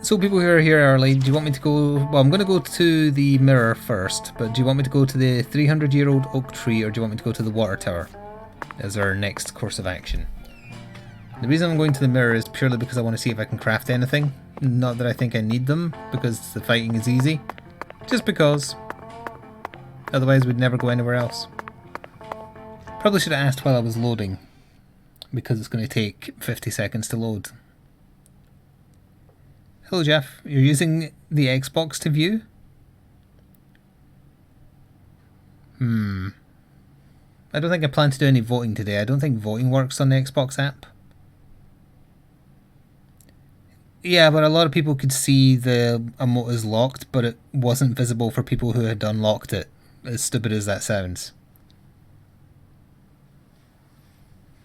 So people who are here early, do you want me to go... Well, I'm going to go to the mirror first, but do you want me to go to the 300-year-old oak tree, or do you want me to go to the water tower as our next course of action? The reason I'm going to the mirror is purely because I want to see if I can craft anything. Not that I think I need them, because the fighting is easy. Just because. Otherwise we'd never go anywhere else. Probably should have asked while I was loading, because it's going to take 50 seconds to load. Hello Jeff, you're using the Xbox to view? I don't think I plan to do any voting today. I don't think voting works on the Xbox app. Yeah, but a lot of people could see the emote is locked, but it wasn't visible for people who had unlocked it. As stupid as that sounds.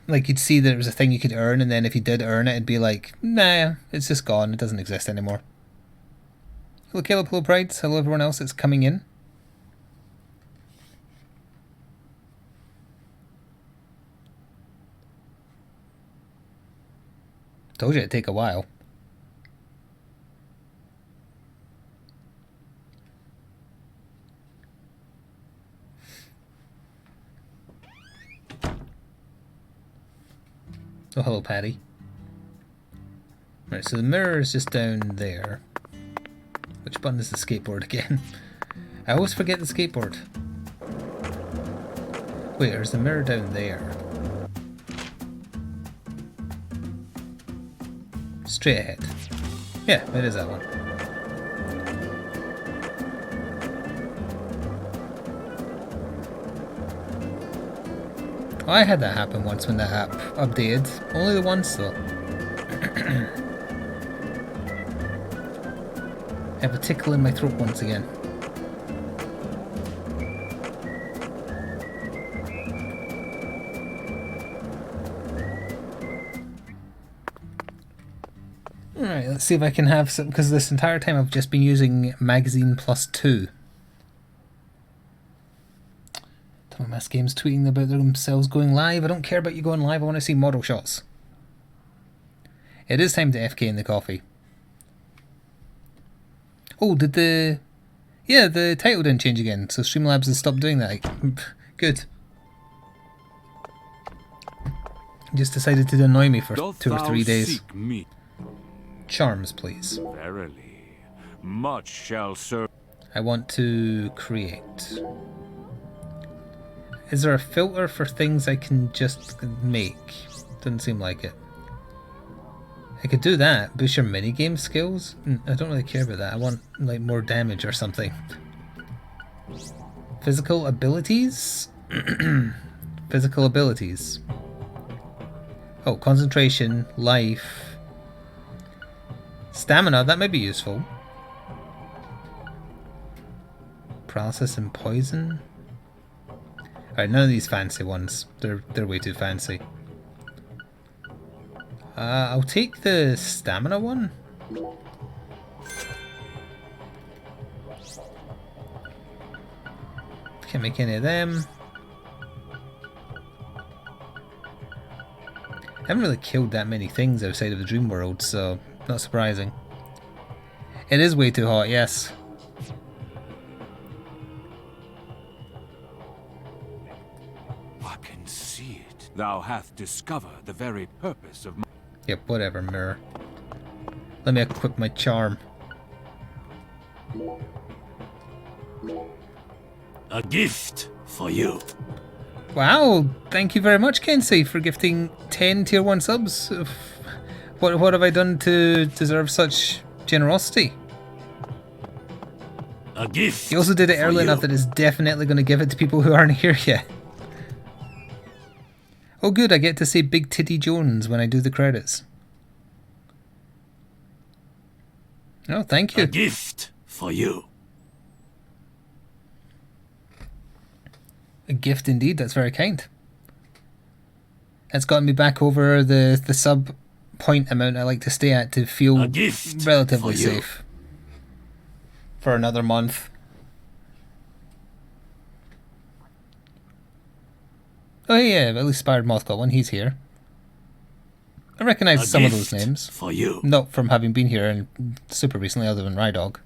Like, you'd see that it was a thing you could earn, and then if you did earn it, it'd be like, nah, it's just gone, it doesn't exist anymore. Hello Caleb, hello Prides, hello everyone else that's coming in. Told you it'd take a while. Oh, hello, Patty. Right, so the mirror is just down there. Which button is the skateboard again? I always forget the skateboard. Wait, there's the mirror down there. Straight ahead. Yeah, it is that one. Oh, I had that happen once when that app updated. Only the once though. I have a tickle in my throat once again. Alright, let's see if I can have some, because this entire time I've just been using magazine +2. Thomas Games tweeting about themselves going live. I don't care about you going live, I want to see model shots. It is time to FK in the coffee. Oh, did the... Yeah, the title didn't change again, so Streamlabs has stopped doing that. Good. Just decided to annoy me for 2 or 3 days. Charms, please. Verily, much shall serve. I want to create. Is there a filter for things I can just make? Doesn't seem like it. I could do that. Boost your minigame skills? I don't really care about that. I want like more damage or something. Physical abilities? Physical abilities. Oh, concentration, life, stamina, that might be useful. Paralysis and poison. Alright, none of these fancy ones. They're way too fancy. I'll take the stamina one. Can't make any of them. I haven't really killed that many things outside of the dream world, so not surprising. It is way too hot, yes. I can see it. Thou hath discovered the very purpose of my... Yep, whatever, mirror. Let me equip my charm. A gift for you. Wow, thank you very much, Kensei, for gifting 10 tier 1 subs. What have I done to deserve such generosity? A gift. He also did it early enough that it's definitely going to give it to people who aren't here yet. Oh good, I get to say Big Titty Jones when I do the credits. Oh, thank you. A gift for you. A gift indeed, that's very kind. That's gotten me back over the sub point amount I like to stay at to feel relatively safe. For another month. Oh yeah, at least Spired Moth got one, he's here. I recognise A some of those gift names. for you. Not from having been here and super recently, other than Rydog.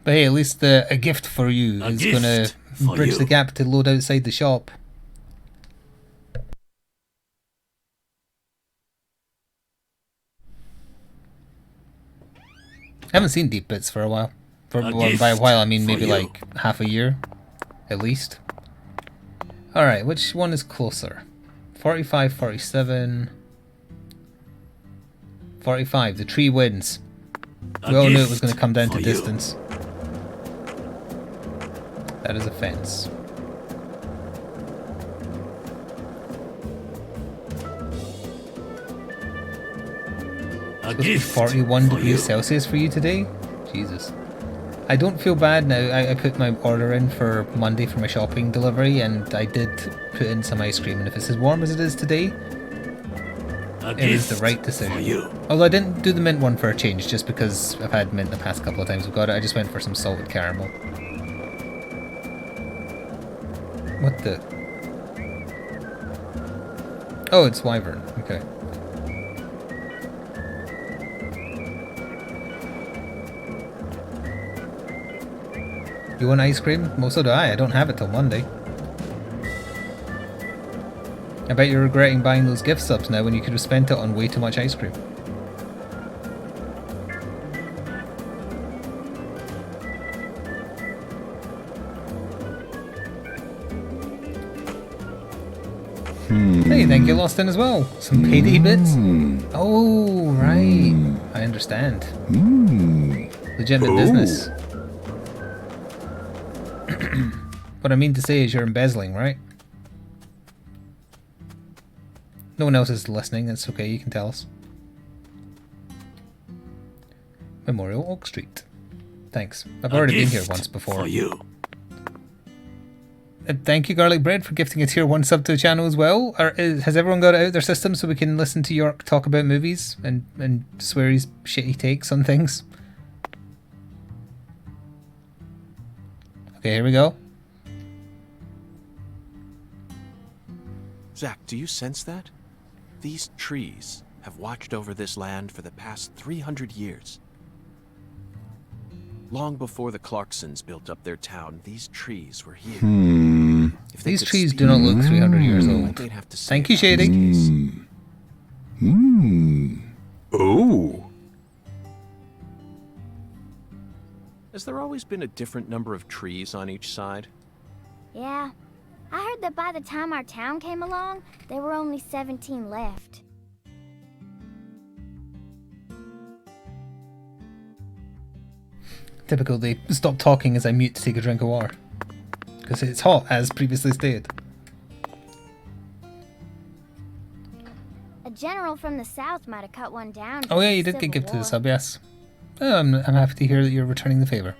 But hey, at least a gift for you A is going to gift for bridge you. the gap to load outside the shop. I haven't seen Deep Bits for a while. By a while, I mean maybe you. like half a year, at least. Alright, which one is closer? 45, 47... 45, the tree wins. A We all knew it was gift going to come down to for you. distance. That is a fence. A It's supposed to be gift 41 for degrees you. Celsius for you today? Jesus. I don't feel bad now. I put my order in for Monday for my shopping delivery, and I did put in some ice cream, and if it's as warm as it is today, A it is the gift right for decision. you. Although I didn't do the mint one for a change, just because I've had mint the past couple of times we've got it. I just went for some salted caramel. What the? Oh, it's Wyvern. Okay. You want ice cream? Well, so do I. I don't have it till Monday. I bet you're regretting buying those gift subs now when you could have spent it on way too much ice cream. Hey, thank you, Lost In as well. Some payday bits? Oh, right. I understand. Legitimate business. What I mean to say is you're embezzling, right? No one else is listening, it's okay, you can tell us. Memorial Oak Street. Thanks. I've already been here once before. For you. Thank you, Garlic Bread, for gifting a tier 1 sub to the channel as well. Has everyone got it out their system so we can listen to York talk about movies and swear his shitty takes on things? Okay, here we go. Zack, do you sense that? These trees have watched over this land for the past 300 years. Long before the Clarksons built up their town, these trees were here. If they These could trees speak, do not look 300 years old. they'd have to say Thank you, about this Shady. case. Oh! Has there always been a different number of trees on each side? Yeah. I heard that by the time our town came along, there were only 17 left. Typical, they stop talking as I mute to take a drink of water. Because it's hot, as previously stated. A general from the south might have cut one down. Oh yeah, during you the did get Civil gifted a War. sub, yes. I'm happy to hear that you're returning the favour.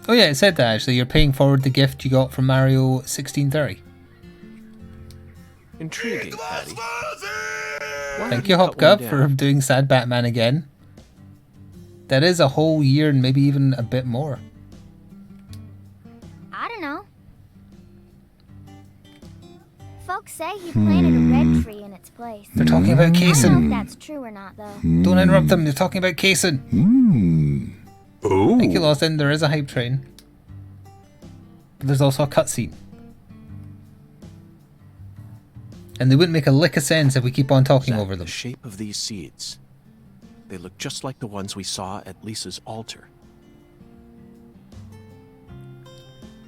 Oh yeah, it said that actually. You're paying forward the gift you got from Mario 1630. Intriguing, Patty. Why Thank would you, cut one Hopka, down? for doing Sad Batman again. That is a whole year and maybe even a bit more. I don't know. Folks say he planted a red tree in its place. They're talking about I don't know Kaysen. if that's true or not, though. Don't interrupt them, they're talking about Kaysen. Oh! Thank you, Lost In. There is a hype train. But there's also a cutscene. And they wouldn't make a lick of sense if we keep on talking Zack, over them. the shape of these seeds. They look just like the ones we saw at Lisa's altar.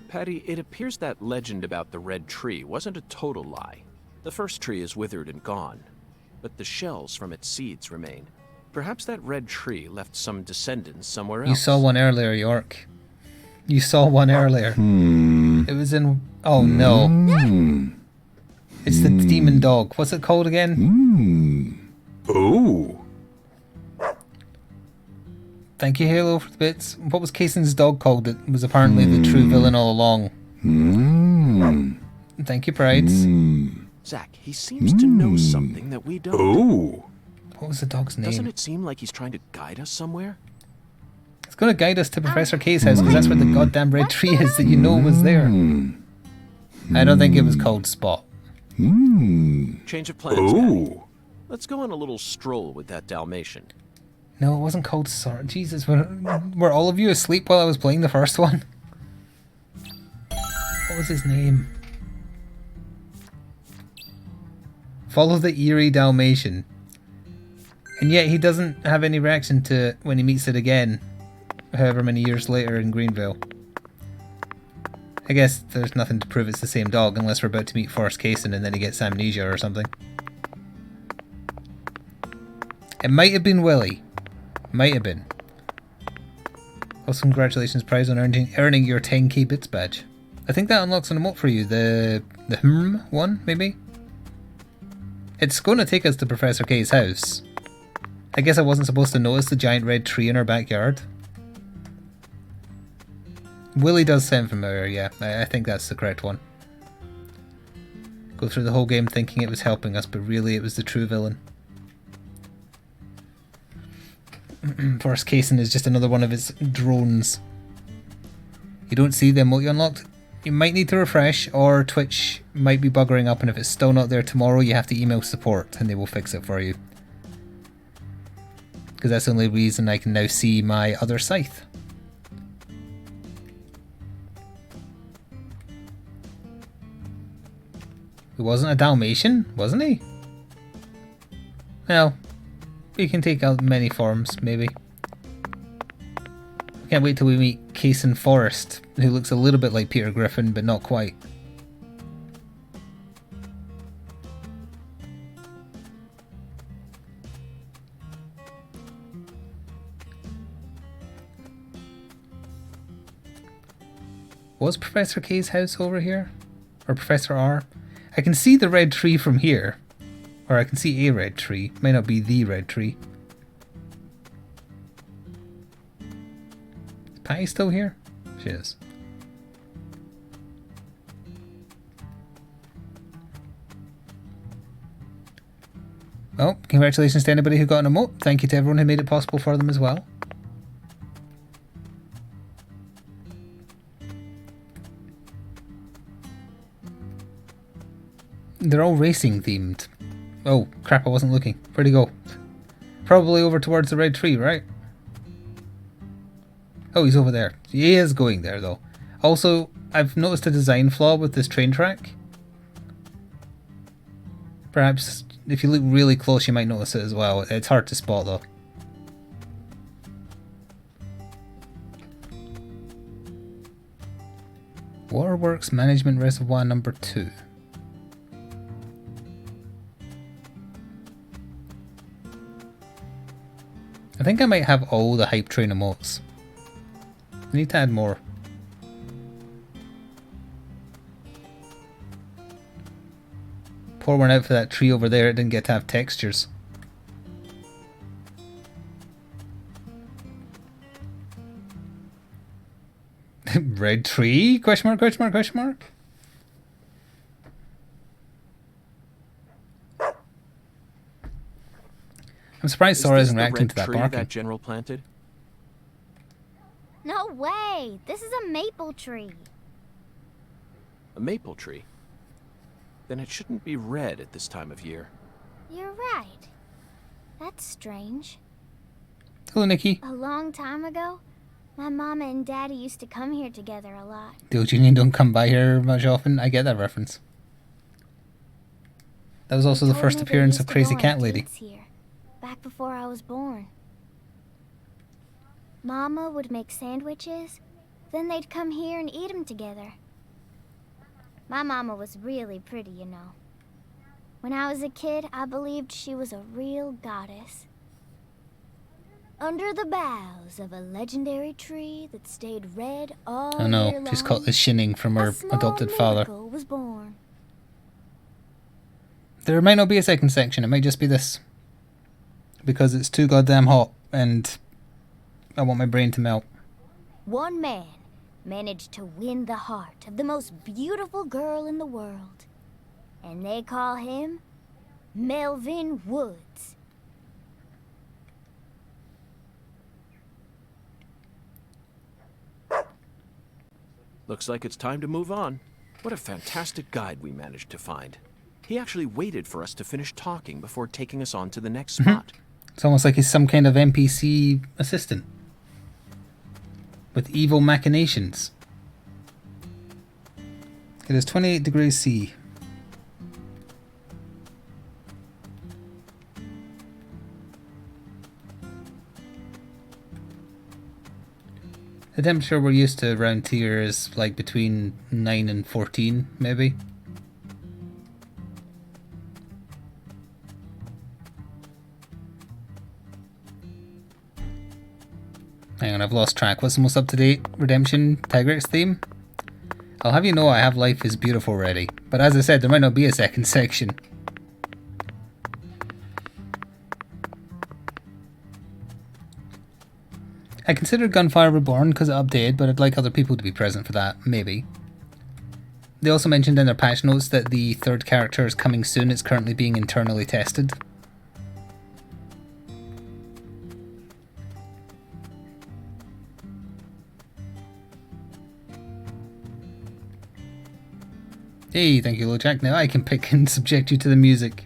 Patty, it appears that legend about the red tree wasn't a total lie. The first tree is withered and gone, but the shells from its seeds remain. Perhaps that red tree left some descendants somewhere else. You saw one earlier, York. You saw one earlier. It was in... Oh no. It's the demon dog. What's it called again? Oh! Thank you, Halo, for the bits. What was Kaysen's dog called that was apparently the true villain all along? Thank you, Prides. Zack, he seems to know something that we don't. Oh! What was the dog's name? Doesn't it seem like he's trying to guide us somewhere? It's going to guide us to Professor K's house because that's where the goddamn red tree is that you know was there. I don't think it was called Spot. Change of plans, Daddy. Let's go on a little stroll with that Dalmatian. No, it wasn't called Sort. Jesus, were all of you asleep while I was playing the first one? What was his name? Follow the eerie Dalmatian. And yet he doesn't have any reaction to it when he meets it again, however many years later in Greenville. I guess there's nothing to prove it's the same dog unless we're about to meet Forrest Kaysen and then he gets amnesia or something. It might have been Willie. Might have been. Also, congratulations, prize on earning your 10k bits badge. I think that unlocks an emote for you. The one, maybe? It's going to take us to Professor K's house. I guess I wasn't supposed to notice the giant red tree in our backyard. Willie does sound familiar, yeah. I think that's the correct one. Go through the whole game thinking it was helping us, but really it was the true villain. Forrest Kaysen is just another one of his drones. You don't see the emote you unlocked? You might need to refresh, or Twitch might be buggering up, and if it's still not there tomorrow, you have to email support and they will fix it for you. Because that's the only reason I can now see my other scythe. He wasn't a Dalmatian, wasn't he? Well, he can take out many forms, maybe. Can't wait till we meet Kaysen Forrest, who looks a little bit like Peter Griffin, but not quite. Was Professor K's house over here? Or Professor R? I can see the red tree from here. Or I can see a red tree. Might not be the red tree. Is Patty still here? She is. Oh, congratulations to anybody who got an emote. Thank you to everyone who made it possible for them as well. They're all racing themed. Oh, crap, I wasn't looking. Where'd he go? Probably over towards the red tree, right? Oh, he's over there. He is going there, though. Also, I've noticed a design flaw with this train track. Perhaps, if you look really close, you might notice it as well. It's hard to spot, though. Waterworks Management Reservoir number 2. I think I might have all the hype train emotes. I need to add more. Pour one out for that tree over there, it didn't get to have textures. Red tree? Question mark, question mark, question mark? I'm surprised Sora isn't reacting to that barking. That general planted? No way! This is a maple tree. A maple tree? Then it shouldn't be red at this time of year. You're right. That's strange. Hello, Nikki. A long time ago, my mama and daddy used to come here together a lot. Dude, you don't come by here much often. I get that reference. That was also the first appearance of Crazy Cat Lady. Here, back before I was born. Mama would make sandwiches, then they'd come here and eat them together. My mama was really pretty, you know. When I was a kid, I believed she was a real goddess. Under the boughs of a legendary tree that stayed red all year long. Oh no, she's caught the shinning from her adopted father. Was born. There might not be a second section, it might just be this. Because it's too goddamn hot and I want my brain to melt. One man managed to win the heart of the most beautiful girl in the world. And they call him Melvin Woods. Looks like it's time to move on. What a fantastic guide we managed to find. He actually waited for us to finish talking before taking us on to the next spot. It's almost like he's some kind of NPC assistant with evil machinations. It is 28 degrees C. The temperature we're used to around here is like between 9 and 14, maybe. Hang on, I've lost track. What's the most up-to-date Redemption Tigrex theme? I'll have you know I have Life is Beautiful ready, but as I said, there might not be a second section. I considered Gunfire Reborn because it updated, but I'd like other people to be present for that, maybe. They also mentioned in their patch notes that the third character is coming soon. It's currently being internally tested. Hey, thank you, LoJack. Now I can pick and subject you to the music.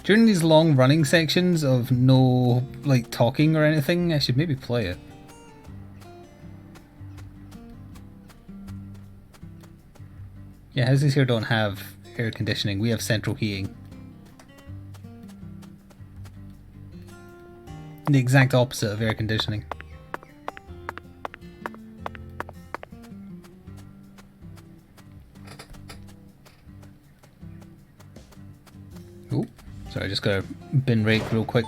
During these long running sections of no, like, talking or anything, I should maybe play it. Yeah, houses here don't have air conditioning. We have central heating. The exact opposite of air conditioning. Oh, sorry, I just got a bin rake real quick.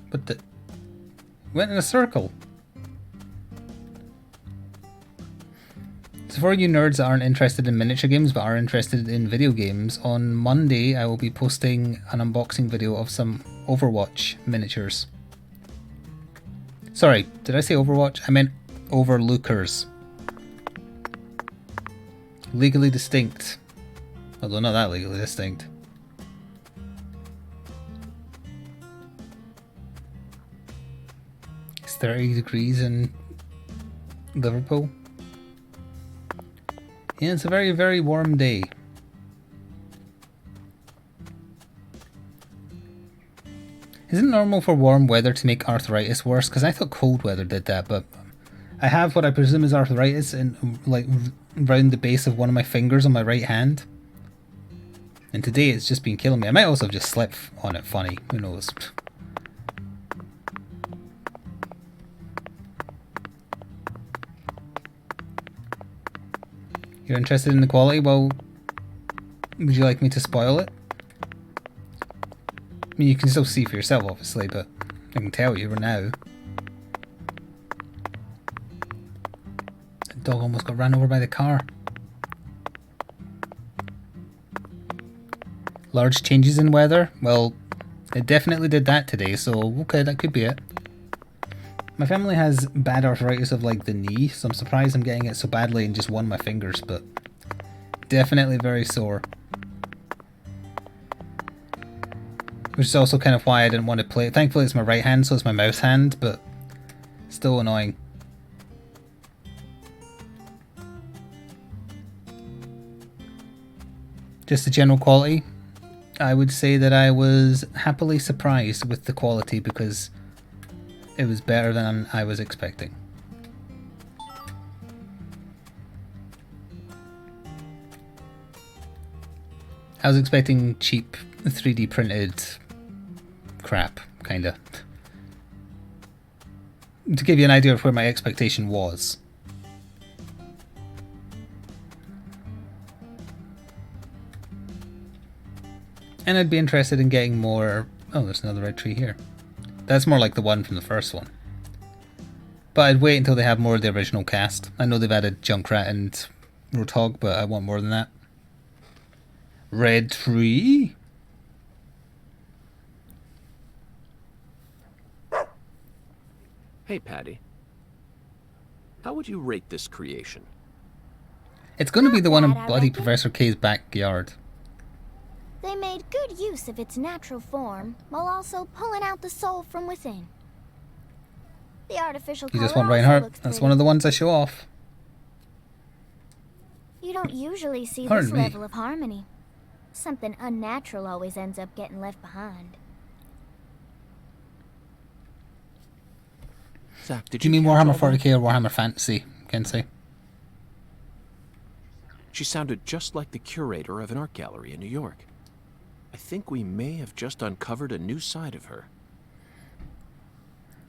But the went in a circle. So for you nerds that aren't interested in miniature games but are interested in video games, on Monday I will be posting an unboxing video of some Overwatch miniatures. Sorry, did I say Overwatch? I meant Overlookers. Legally distinct. Although not that legally distinct. It's 30 degrees in Liverpool. Yeah, it's a very, very warm day. Isn't it normal for warm weather to make arthritis worse? Because I thought cold weather did that, but I have what I presume is arthritis in, like, around the base of one of my fingers on my right hand. And today it's just been killing me. I might also have just slept on it funny. Who knows? You're interested in the quality? Well, would you like me to spoil it? I mean, you can still see for yourself, obviously, but I can tell you now. The dog almost got run over by the car. Large changes in weather? Well, it definitely did that today, so okay, that could be it. My family has bad arthritis of, like, the knee, so I'm surprised I'm getting it so badly in just one of my fingers, but definitely very sore. Which is also kind of why I didn't want to play it. Thankfully it's my right hand, so it's my mouse hand, but still annoying. Just the general quality, I would say that I was happily surprised with the quality because it was better than I was expecting. I was expecting cheap 3D printed crap, kinda. To give you an idea of where my expectation was. And I'd be interested in getting more... Oh, there's another red tree here. That's more like the one from the first one. But I'd wait until they have more of the original cast. I know they've added Junkrat and Roadhog, but I want more than that. Red tree? Hey, Patty. How would you rate this creation? It's going to be the one in Not bad, I bloody reckon. Professor K's backyard. They made good use of its natural form while also pulling out the soul from within. The artificial You color just want also Reinhardt? looks That's pretty. one of the ones I show off. You don't usually see Pardon this me. level of harmony. Something unnatural always ends up getting left behind. Zack, did Do you mean catch Warhammer all that? 40k or Warhammer Fantasy, Kensei? She sounded just like the curator of an art gallery in New York. I think we may have just uncovered a new side of her.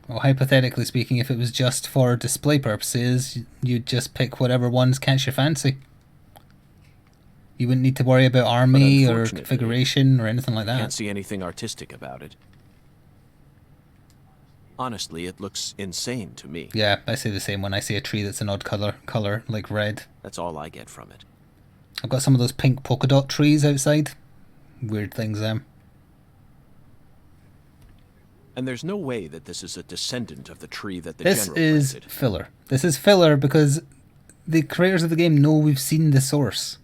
Well, hypothetically speaking, if it was just for display purposes, you'd just pick whatever ones catch your fancy. You wouldn't need to worry about army or unfortunately, configuration or anything like that. Can't see anything artistic about it. Honestly, it looks insane to me. Yeah, I say the same when I see a tree that's an odd colour like red. That's all I get from it. I've got some of those pink polka dot trees outside. Weird things, them. And there's no way that this is a descendant of the tree that the This general is planted. filler. This is filler because the creators of the game know we've seen the source.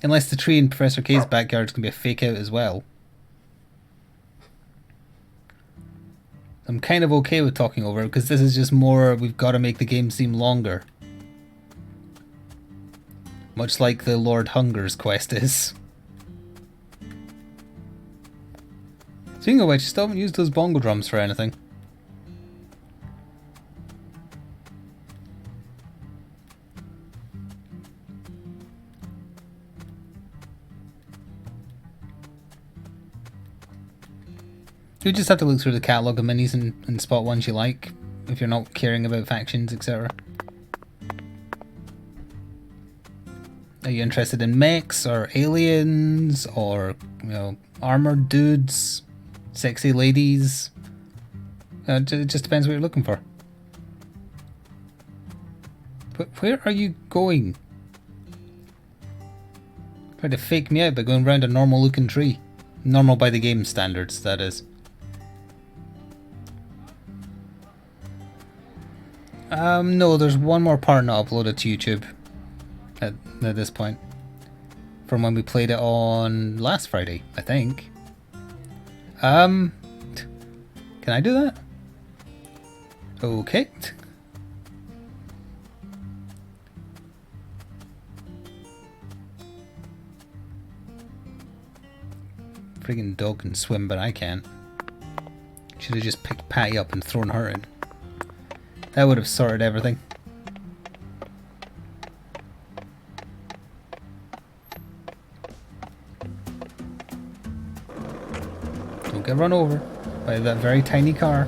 Unless the tree in Professor K's backyard is going to be a fake out as well. I'm kind of okay with talking over it because this is just more, we've got to make the game seem longer. Much like the Lord Hunger's quest is. Speaking of which, I still haven't used those bongo drums for anything. You just have to look through the catalogue of minis and spot ones you like, if you're not caring about factions, etc. Are you interested in mechs, or aliens, or, you know, armoured dudes, sexy ladies? It just depends what you're looking for. But where are you going? Try to fake me out by going round a normal looking tree. Normal by the game standards, that is. No, there's one more part not uploaded to YouTube at this point. From when we played it on last Friday, I think. Can I do that? Okay. Friggin' dog can swim, but I can't. Should have just picked Patty up and thrown her in. That would have sorted everything. Don't get run over by that very tiny car.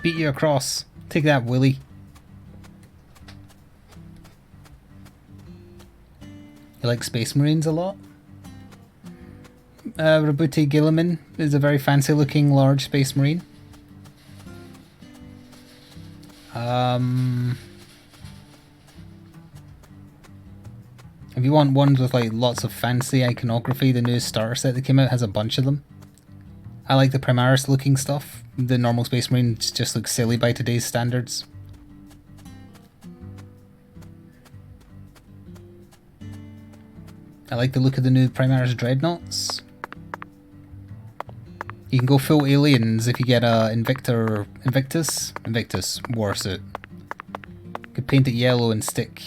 Beat you across. Take that, Willie. You like Space Marines a lot? Rabuti Gilliman is a very fancy looking large Space Marine. If you want ones with like lots of fancy iconography, the newest starter set that came out has a bunch of them. I like the Primaris looking stuff. The normal Space Marines just look silly by today's standards. I like the look of the new Primaris Dreadnoughts. You can go full aliens if you get a Invictus warsuit. You could paint it yellow and stick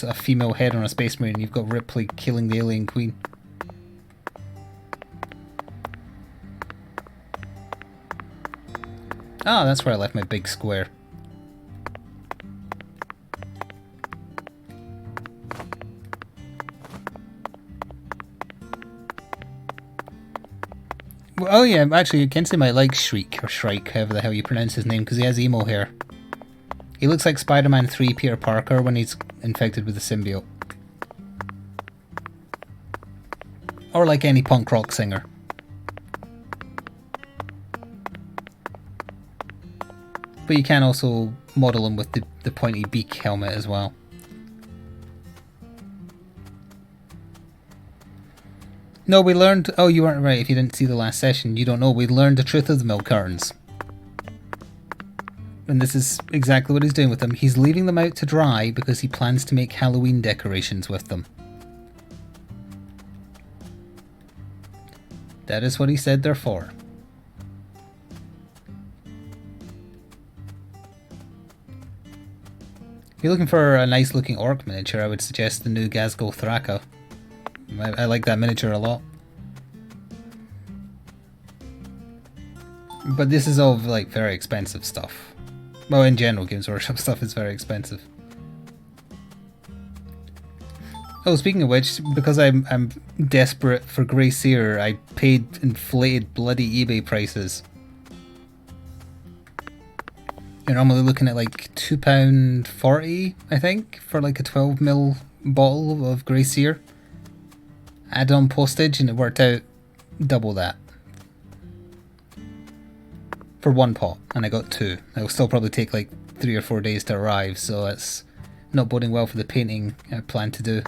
a female head on a Space Marine. You've got Ripley killing the alien queen. Ah, that's where I left my big square. Well, oh yeah, actually, Kensei might like Shriek, or Shrike, however the hell you pronounce his name, because he has emo hair. He looks like Spider-Man 3 Peter Parker when he's infected with the symbiote. Or like any punk rock singer. But you can also model him with the pointy beak helmet as well. No, we learned... Oh, you weren't right if you didn't see the last session. You don't know. We learned the truth of the milk cartons. and this is exactly what he's doing with them, he's leaving them out to dry because he plans to make Halloween decorations with them. That is what he said they're for. If you're looking for a nice looking orc miniature, I would suggest the new Gazgul Thraka. I like that miniature a lot. But this is all like very expensive stuff. Well, in general, Games Workshop stuff is very expensive. Oh, speaking of which, because I'm desperate for Grey Seer, I paid inflated bloody eBay prices. You're normally looking at like £2.40, I think, for like a 12ml bottle of Grey Seer. Add on postage and it worked out double that. For one pot, and I got two. It'll still probably take like 3 or 4 days to arrive, so that's not boding well for the painting I plan to do.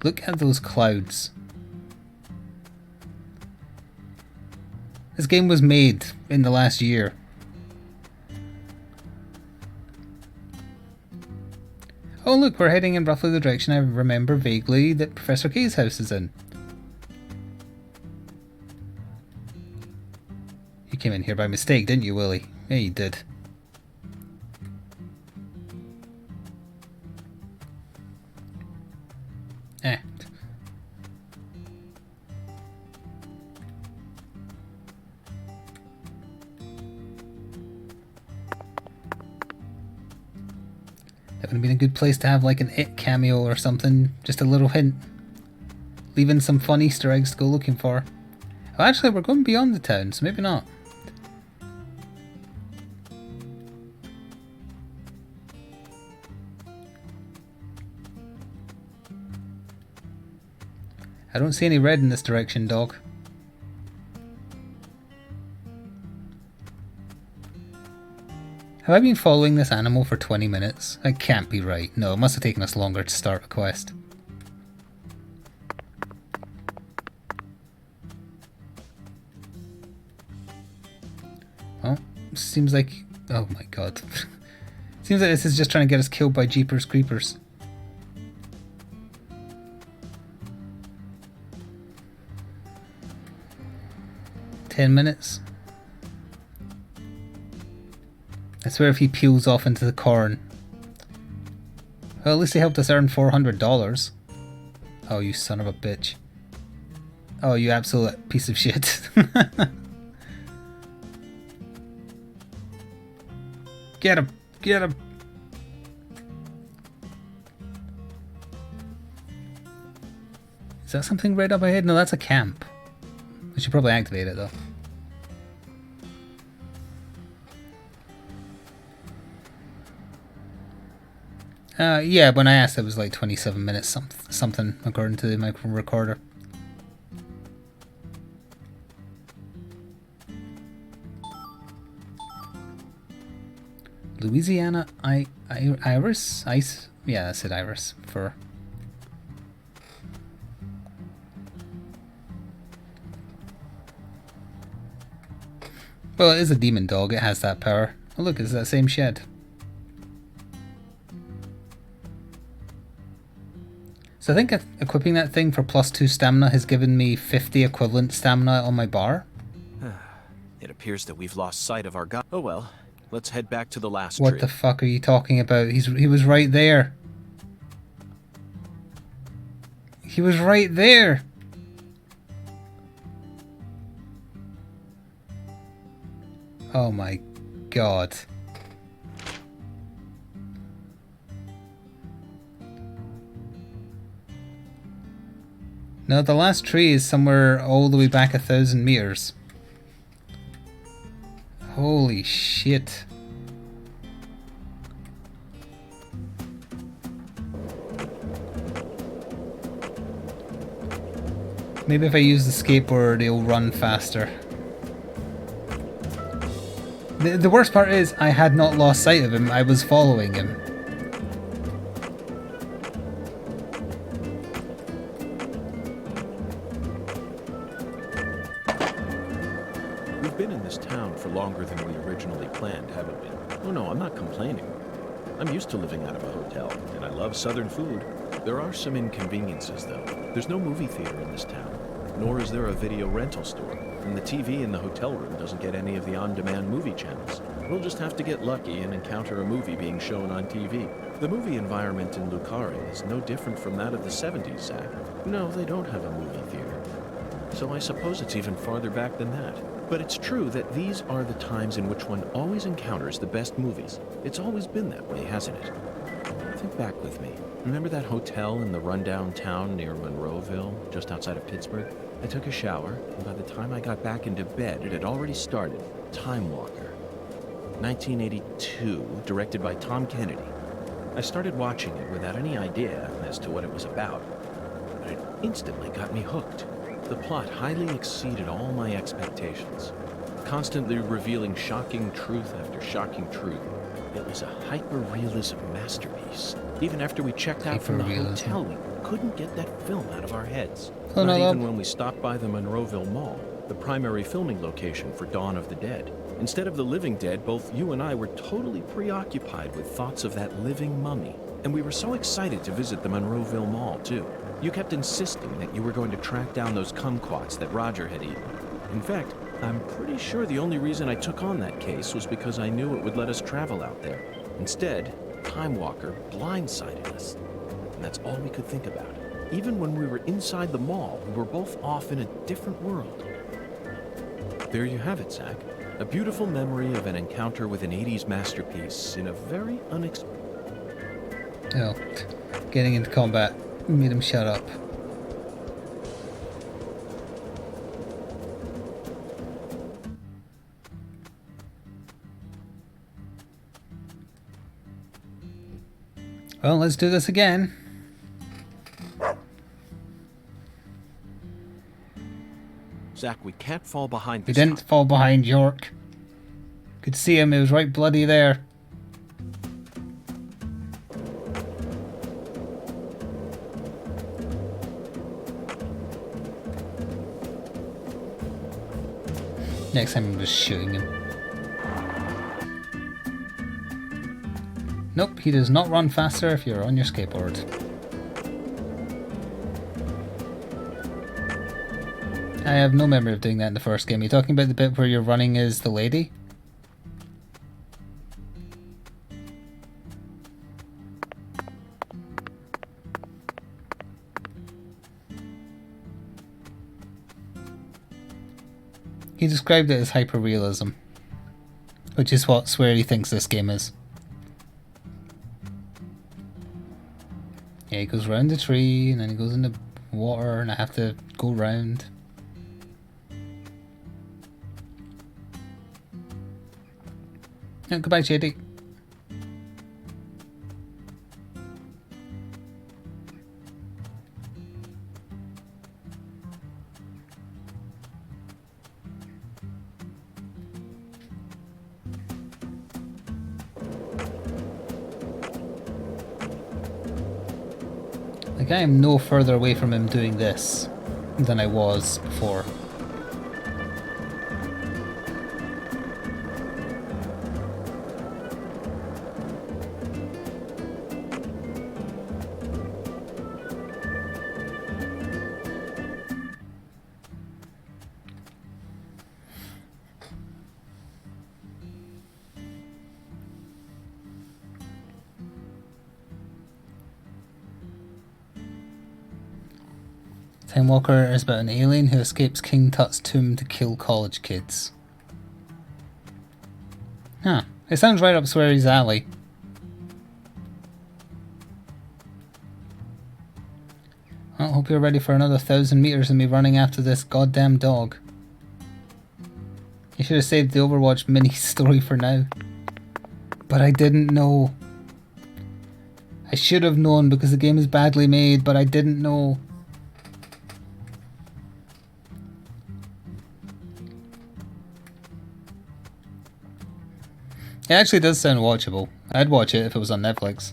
Look at those clouds. This game was made in the last year. Oh look, we're heading in roughly the direction I remember vaguely that Professor K's house is in. You came in here by mistake, didn't you, Willie? Yeah, you did. Eh. That would have been a good place to have like an It cameo or something. Just a little hint. Leaving some fun Easter eggs to go looking for. Oh, actually, we're going beyond the town, so maybe not. I don't see any red in this direction, dog. Have I been following this animal for 20 minutes? That can't be right. No, it must have taken us longer to start a quest. Oh, seems like... Oh my god. Seems like this is just trying to get us killed by Jeepers Creepers. $10 minutes. I swear if he peels off into the corn. Well, at least he helped us earn $400. Oh, you son of a bitch. Oh, you absolute piece of shit. Get him! Get him! Is that something right up ahead? No, that's a camp. We should probably activate it though. Yeah, when I asked it was like 27 minutes something according to the micro recorder. Louisiana Iris? Ice? Yeah, I said Iris for... Well, it is a demon dog, it has that power. Oh look, it's that same shed. So I think equipping that thing for +2 stamina has given me 50 equivalent stamina on my bar. It appears that we've lost sight of our guy. Oh well, let's head back to the last What tree. the fuck are you talking about? He was right there. He was right there. Oh my god. No, the last tree is somewhere all the way back 1,000 meters. Holy shit. Maybe if I use the skateboard, it'll run faster. The worst part is, I had not lost sight of him, I was following him. We've been in this town for longer than we originally planned, haven't we? Oh no, I'm not complaining. I'm used to living out of a hotel, and I love southern food. There are some inconveniences, though. There's no movie theater in this town, nor is there a video rental store, and the TV in the hotel room doesn't get any of the on-demand movie channels. We'll just have to get lucky and encounter a movie being shown on TV. The movie environment in Lucari is no different from that of the 70s, Zack. No, they don't have a movie theater. So I suppose it's even farther back than that. But it's true that these are the times in which one always encounters the best movies. It's always been that way, hasn't it? Think back with me. Remember that hotel in the rundown town near Monroeville, just outside of Pittsburgh? I took a shower, and by the time I got back into bed, it had already started. Time Walker. 1982, directed by Tom Kennedy. I started watching it without any idea as to what it was about, but it instantly got me hooked. The plot highly exceeded all my expectations, constantly revealing shocking truth after shocking truth. It was a hyper-realism masterpiece. Even after we checked out from the hotel, we couldn't get that film out of our heads. Not even when we stopped by the Monroeville Mall, the primary filming location for Dawn of the Dead. Instead of the living dead, both you and I were totally preoccupied with thoughts of that living mummy. And we were so excited to visit the Monroeville Mall, too. You kept insisting that you were going to track down those kumquats that Roger had eaten. In fact, I'm pretty sure the only reason I took on that case was because I knew it would let us travel out there. Instead, Time Walker blindsided us. And that's all we could think about. Even when we were inside the mall, we were both off in a different world. There you have it, Zack. A beautiful memory of an encounter with an 80s masterpiece in a very unexpected... Oh, getting into combat made him shut up. Well, let's do this again. Zack, we can't fall behind We this didn't time. fall behind York. Could see him, he was right bloody there. Next time I'm just shooting him. Nope, he does not run faster if you're on your skateboard. I have no memory of doing that in the first game. Are you talking about the bit where you're running as the lady? He described it as hyper-realism, which is what Sweary thinks this game is. Yeah, he goes round the tree, and then he goes in the water, and I have to go round. No, goodbye, Shady. Like, I am no further away from him doing this than I was before. Time Walker is about an alien who escapes King Tut's tomb to kill college kids. Huh. It sounds right up Sweary's alley. Well, hope you're ready for another 1,000 meters of me running after this goddamn dog. You should have saved the Overwatch mini story for now. But I didn't know. I should have known because the game is badly made, but I didn't know. It actually does sound watchable. I'd watch it if it was on Netflix.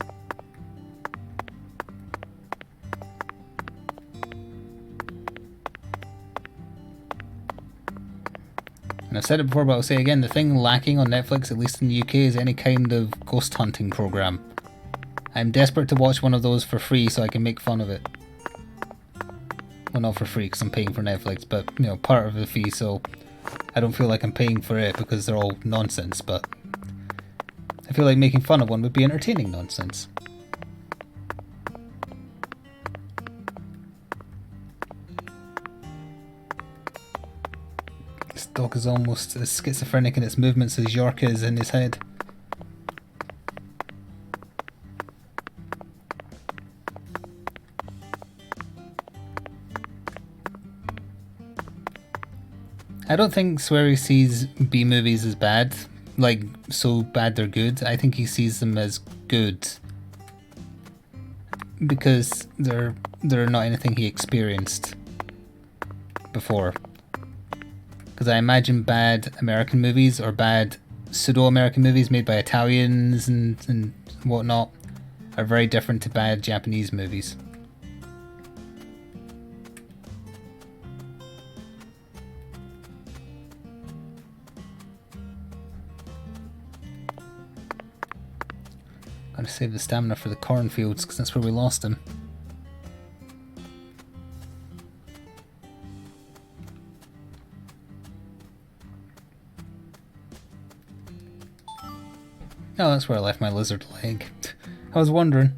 And I've said it before, but I'll say it again, the thing lacking on Netflix, at least in the UK, is any kind of ghost hunting program. I'm desperate to watch one of those for free so I can make fun of it. Well, not for free because I'm paying for Netflix, but, you know, part of the fee, so I don't feel like I'm paying for it because they're all nonsense, but I feel like making fun of one would be entertaining nonsense. This dog is almost as schizophrenic in its movements as York is in his head. I don't think Swery sees B movies as bad, like so bad they're good. I think he sees them as good because they're not anything he experienced before. Because I imagine bad American movies or bad pseudo-American movies made by Italians and whatnot are very different to bad Japanese movies. Gotta save the stamina for the cornfields because that's where we lost him. Oh, that's where I left my lizard leg. I was wondering.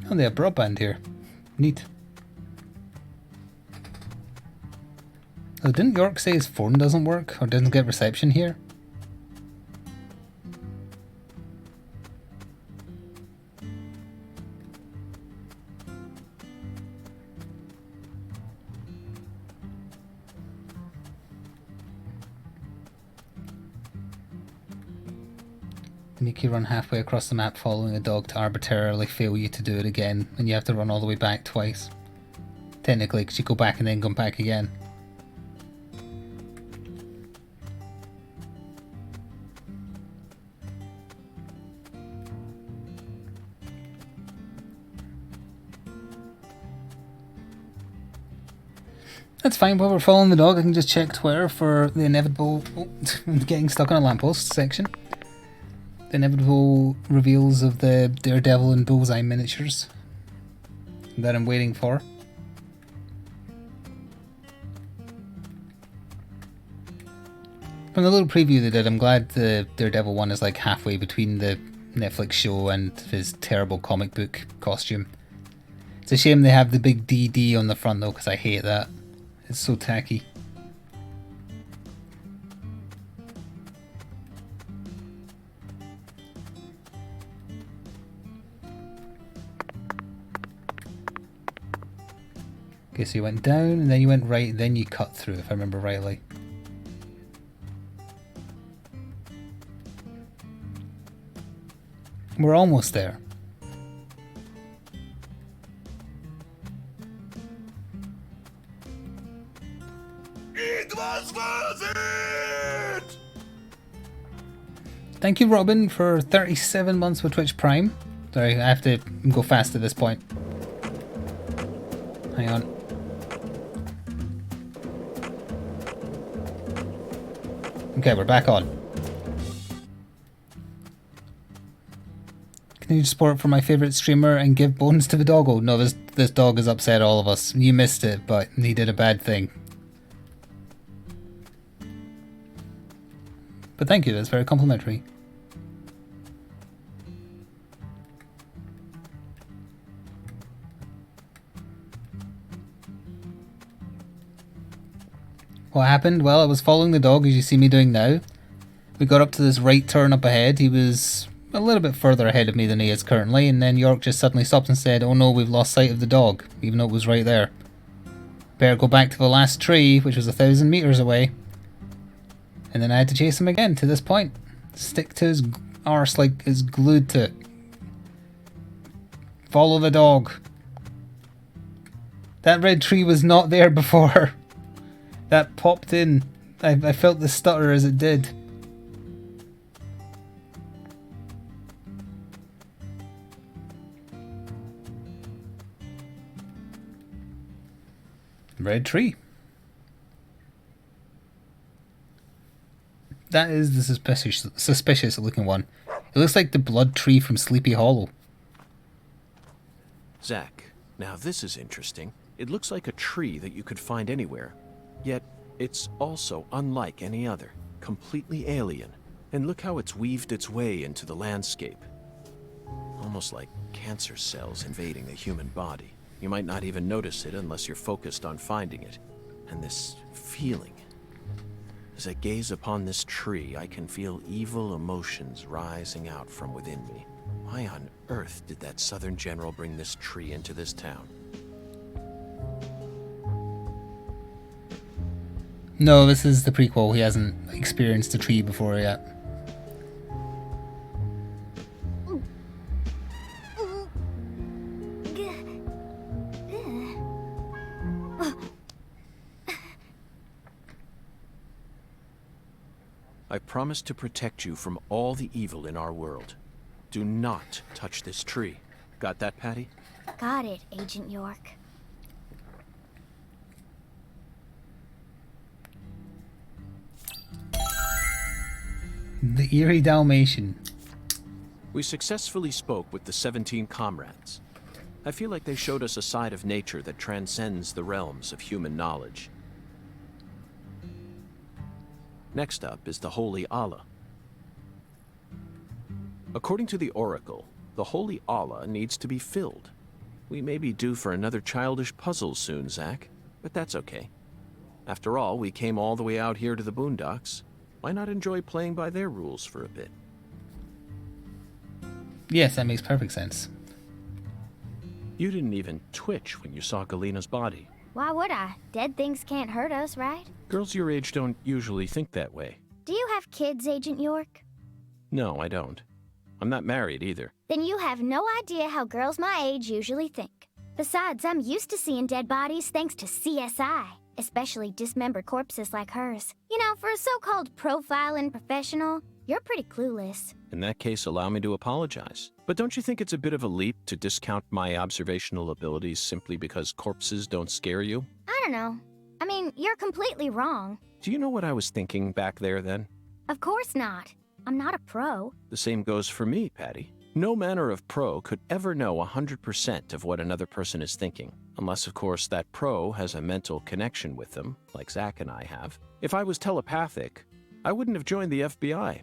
Oh, they have broadband here. Neat. Oh, didn't York say his phone doesn't work or doesn't get reception here? Make you run halfway across the map following a dog to arbitrarily fail you to do it again, and you have to run all the way back twice. Technically, because you go back and then come back again. That's fine, while we're following the dog I can just check Twitter for the inevitable getting stuck on a lamppost section. The inevitable reveals of the Daredevil and Bullseye miniatures that I'm waiting for. From the little preview they did, I'm glad the Daredevil one is like halfway between the Netflix show and his terrible comic book costume. It's a shame they have the big DD on the front though, because I hate that. It's so tacky. Okay, so you went down, and then you went right, then you cut through, if I remember rightly. We're almost there. It was worth it! Thank you, Robin, for 37 months with Twitch Prime. Sorry, I have to go fast at this point. Hang on. Okay, we're back on. Can you support for my favourite streamer and give bones to the doggo? No, this dog has upset all of us. You missed it, but he did a bad thing. But thank you, that's very complimentary. What happened? Well, I was following the dog as you see me doing now. We got up to this right turn up ahead. He was a little bit further ahead of me than he is currently, and then York just suddenly stopped and said, "Oh no, we've lost sight of the dog," even though it was right there. Better go back to the last tree, which was 1,000 meters away. And then I had to chase him again to this point. Stick to his arse like it's glued to it. Follow the dog. That red tree was not there before. That popped in. I felt the stutter as it did. Red tree. That is the suspicious looking one. It looks like the blood tree from Sleepy Hollow. Zack, now this is interesting. It looks like a tree that you could find anywhere, yet it's also unlike any other, completely alien. And look how it's weaved its way into the landscape. Almost like cancer cells invading the human body. You might not even notice it unless you're focused on finding it. And this feeling. As I gaze upon this tree, I can feel evil emotions rising out from within me. Why on earth did that Southern general bring this tree into this town? No, this is the prequel. He hasn't experienced the tree before yet. I promise to protect you from all the evil in our world. Do not touch this tree. Got that, Patty? Got it, Agent York. The Eerie Dalmatian. We successfully spoke with the 17 comrades. I feel like they showed us a side of nature that transcends the realms of human knowledge. Next up is the Holy Allah. According to the Oracle, the Holy Allah needs to be filled. We may be due for another childish puzzle soon, Zack, but that's okay. After all, we came all the way out here to the boondocks. Why not enjoy playing by their rules for a bit? Yes, that makes perfect sense. You didn't even twitch when you saw Galena's body. Why would I? Dead things can't hurt us, right? Girls your age don't usually think that way. Do you have kids, Agent York? No, I don't. I'm not married either. Then you have no idea how girls my age usually think. Besides, I'm used to seeing dead bodies thanks to CSI, especially dismembered corpses like hers. You know, for a so-called profiling professional, you're pretty clueless. In that case, allow me to apologize. But don't you think it's a bit of a leap to discount my observational abilities simply because corpses don't scare you? I don't know. I mean, you're completely wrong. Do you know what I was thinking back there then? Of course not. I'm not a pro. The same goes for me, Patty. No manner of pro could ever know 100% of what another person is thinking. Unless, of course, that pro has a mental connection with them, like Zack and I have. If I was telepathic, I wouldn't have joined the FBI.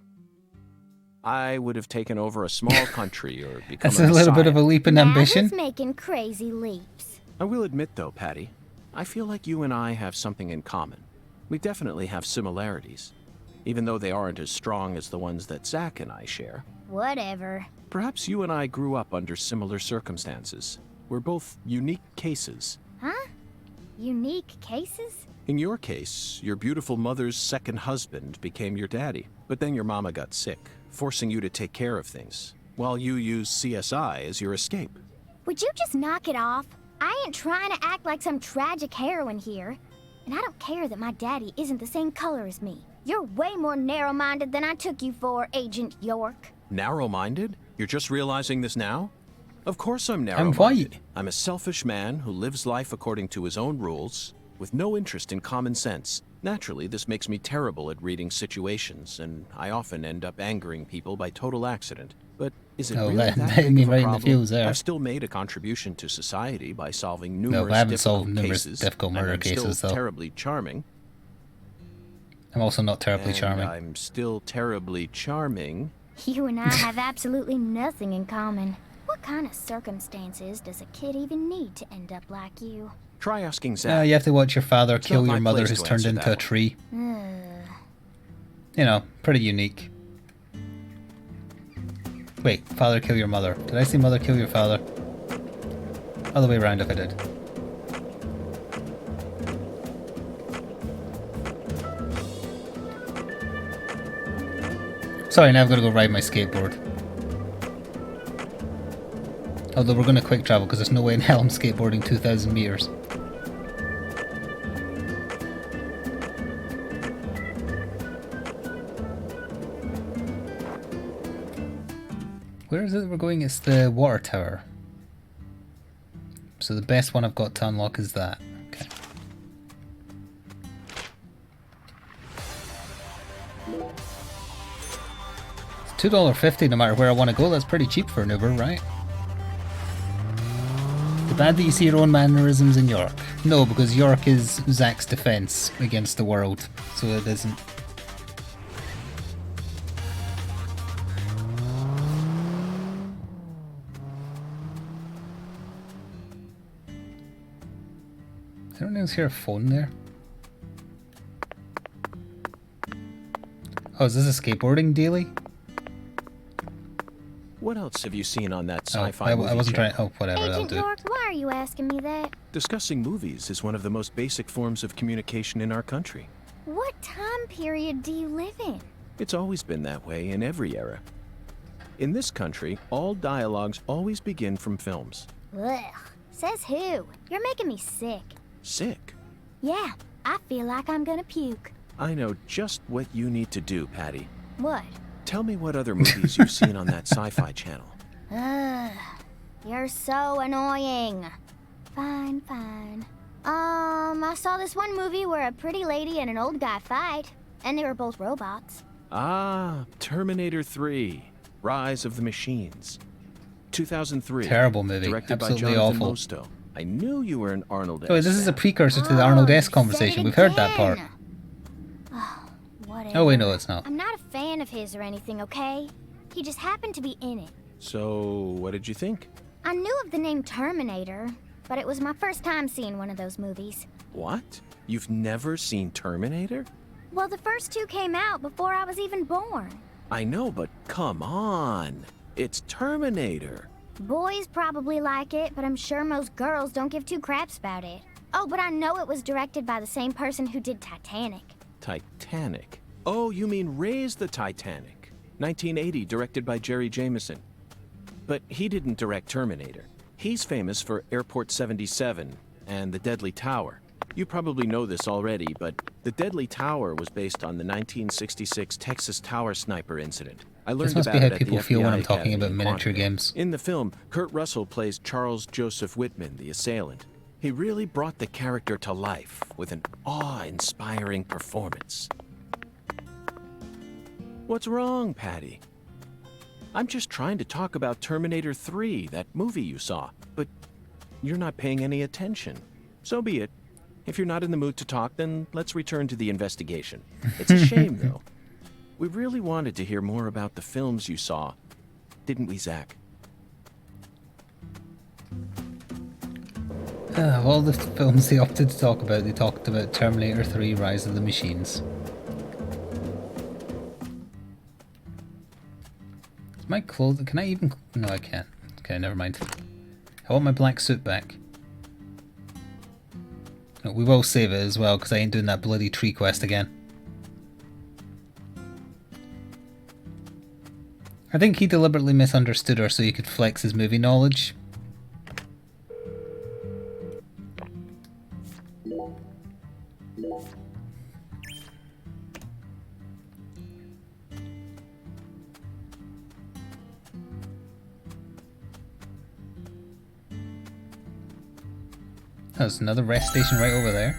I would have taken over a small country or become That's a little bit of a leap in ambition. Now who's making crazy leaps? I will admit, though, Patty, I feel like you and I have something in common. We definitely have similarities, even though they aren't as strong as the ones that Zack and I share. Whatever. Perhaps you and I grew up under similar circumstances. We're both unique cases. Huh? Unique cases? In your case, your beautiful mother's second husband became your daddy, but then your mama got sick, forcing you to take care of things, while you used CSI as your escape. Would you just knock it off? I ain't trying to act like some tragic heroine here. And I don't care that my daddy isn't the same color as me. You're way more narrow-minded than I took you for, Agent York. Narrow-minded? You're just realizing this now? Of course I'm I'm narrow-minded. white. I'm a selfish man who lives life according to his own rules, with no interest in common sense. Naturally, this makes me terrible at reading situations, and I often end up angering people by total accident. But is it Oh, really that that hit big me of a right in the problem? feels there. I've still made a contribution to society by solving No, numerous I haven't difficult solved numerous cases, difficult murder and I'm cases, still though. terribly charming. I'm also not terribly And charming. I'm still terribly charming. You and I have absolutely nothing in common. What kind of circumstances does a kid even need to end up like you? Try asking Zack. You have to watch your father It's kill not your my mother place who's to turned answer into that a one. tree. You know, pretty unique. Wait, father kill your mother. Did I say mother kill your father? Other way around if I did. Sorry, now I've got to go ride my skateboard. Although we're going to quick travel because there's no way in hell I'm skateboarding 2,000 meters. Where is it we're going? It's the water tower. So the best one I've got to unlock is that. Okay. It's $2.50 no matter where I want to go. That's pretty cheap for an Uber, right? The bad that you see your own mannerisms in York. No, because York is Zack's defense against the world, so it isn't. Does anyone else hear a phone there? Oh, is this a skateboarding daily? What else have you seen on that Oh, sci-fi movie I wasn't channel? trying. Oh, whatever, that'll Agent do. York, why are you asking me that? Discussing movies is one of the most basic forms of communication in our country. What time period do you live in? It's always been that way in every era. In this country, all dialogues always begin from films. Ugh. Says who? You're making me sick. Sick? Yeah, I feel like I'm gonna puke. I know just what you need to do, Patty. What? Tell me what other movies you've seen on that sci-fi channel. Ugh. You're so annoying. Fine, fine. I saw this one movie where a pretty lady and an old guy fight, and they were both robots. Ah, Terminator 3, Rise of the Machines. 2003. Terrible movie. Directed Absolutely by Jonathan awful. Mostow. I knew you were an Arnold S. Oh, this is a fan. precursor to the Arnold S conversation. We've heard that part. Whatever. Oh, wait, no, it's not. I'm not a fan of his or anything, okay? He just happened to be in it. So, what did you think? I knew of the name Terminator, but it was my first time seeing one of those movies. What? You've never seen Terminator? Well, the first two came out before I was even born. I know, but come on. It's Terminator. Boys probably like it, but I'm sure most girls don't give two craps about it. Oh, but I know it was directed by the same person who did Titanic. Titanic. Oh, you mean Raise the Titanic. 1980, directed by Jerry Jameson. But he didn't direct Terminator. He's famous for Airport 77 and The Deadly Tower. You probably know this already, but The Deadly Tower was based on the 1966 Texas Tower sniper incident. I learned This must about be how it at the people feel when FBI I'm talking Academy about in miniature Quantico. games. In the film, Kurt Russell plays Charles Joseph Whitman, the assailant. He really brought the character to life with an awe-inspiring performance. What's wrong, Patty? I'm just trying to talk about Terminator 3, that movie you saw, but you're not paying any attention. So be it. If you're not in the mood to talk, then let's return to the investigation. It's a shame, though. We really wanted to hear more about the films you saw, didn't we, Zack? Of all the films they opted to talk about, they talked about Terminator 3, Rise of the Machines. Is my clothes... Can I even... No, I can't. Okay, never mind. I want my black suit back. No, we will save it as well, because I ain't doing that bloody tree quest again. I think he deliberately misunderstood her so he could flex his movie knowledge. There's another rest station right over there.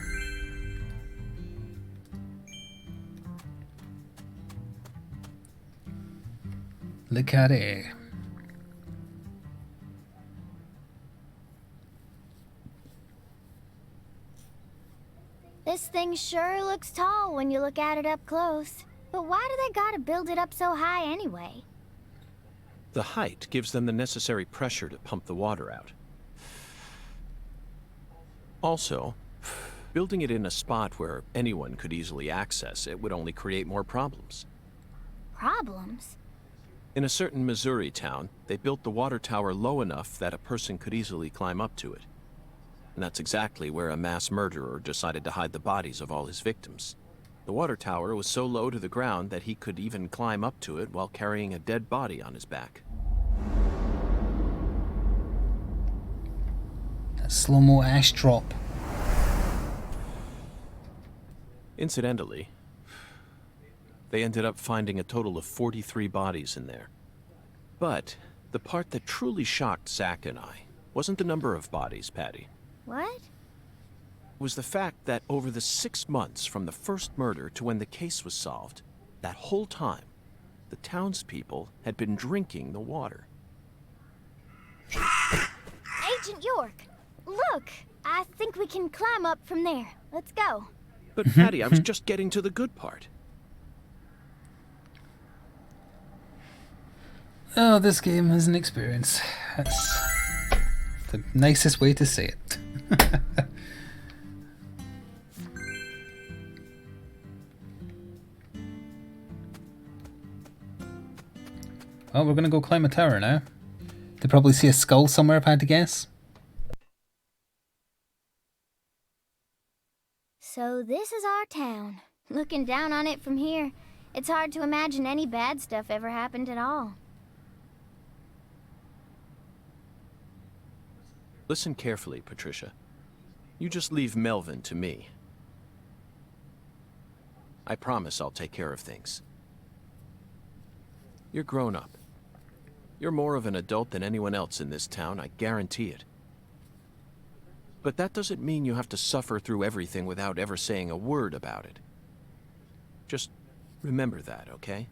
Look at it. This thing sure looks tall when you look at it up close. But why do they gotta build it up so high anyway? The height gives them the necessary pressure to pump the water out. Also, building it in a spot where anyone could easily access it would only create more problems. Problems? In a certain Missouri town, they built the water tower low enough that a person could easily climb up to it. And that's exactly where a mass murderer decided to hide the bodies of all his victims. The water tower was so low to the ground that he could even climb up to it while carrying a dead body on his back. That slow-mo ash drop. Incidentally, they ended up finding a total of 43 bodies in there. But the part that truly shocked Zack and I wasn't the number of bodies, Patty. What? It was the fact that over the 6 months from the first murder to when the case was solved, That whole time, the townspeople had been drinking the water. Agent York, look! I think we can climb up from there. Let's go. But Patty, I was just getting to the good part. Oh, this game is an experience. That's the nicest way to say it. Oh, we're gonna go climb a tower now. They probably see a skull somewhere, if I had to guess. So this is our town. Looking down on it from here, it's hard to imagine any bad stuff ever happened at all. Listen carefully, Patricia. You just leave Melvin to me. I promise I'll take care of things. You're grown up. You're more of an adult than anyone else in this town, I guarantee it. But that doesn't mean you have to suffer through everything without ever saying a word about it. Just remember that, okay?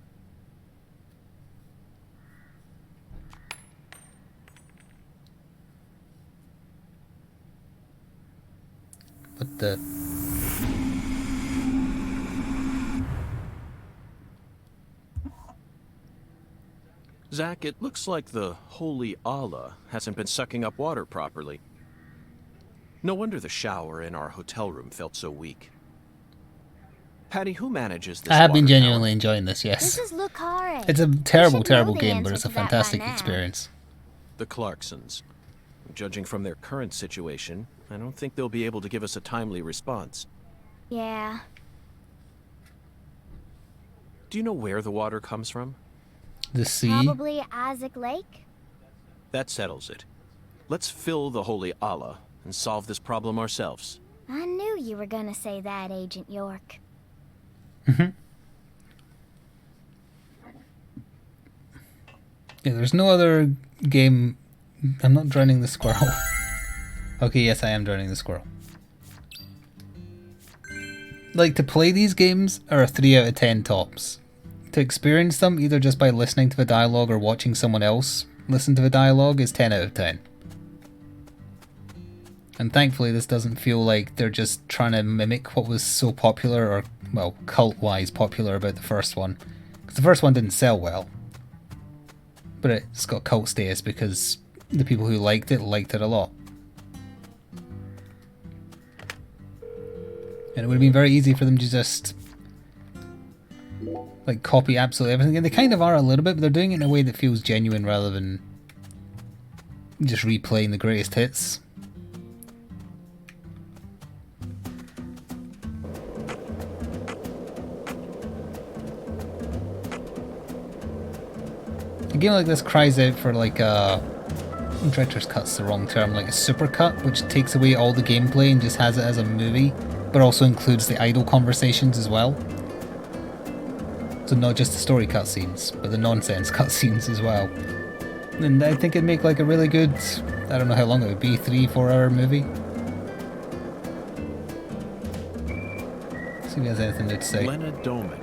What the... Zack, it looks like the holy Allah hasn't been sucking up water properly. No wonder the shower in our hotel room felt so weak. Patty, who manages this I have been water genuinely tower? enjoying this, yes. This is Lucare. It's a terrible, You should know terrible the game, but answer it's a to that by fantastic now. experience. The Clarksons. Judging from their current situation, I don't think they'll be able to give us a timely response. Yeah. Do you know where the water comes from? The sea. Probably Isaac Lake? That settles it. Let's fill the holy Allah and solve this problem ourselves. I knew you were gonna say that, Agent York. Yeah, there's no other game... I'm not drowning the squirrel. Okay, yes, I am drowning the squirrel. Like, to play these games are a 3 out of 10 tops. To experience them, either just by listening to the dialogue or watching someone else listen to the dialogue, is 10 out of 10. And thankfully this doesn't feel like they're just trying to mimic what was so popular, or, well, cult-wise popular about the first one. Because the first one didn't sell well. But it's got cult status because the people who liked it a lot. And it would have been very easy for them to just like copy absolutely everything. And they kind of are a little bit, but they're doing it in a way that feels genuine rather than just replaying the greatest hits. A game like this cries out for like a... Director's cut's the wrong term, like a supercut, which takes away all the gameplay and just has it as a movie, but also includes the idle conversations as well. So not just the story cutscenes, but the nonsense cutscenes as well. And I think it'd make like a really good, I don't know how long it would be, 3-4 hour movie. See if he has anything to say. Lena Doman,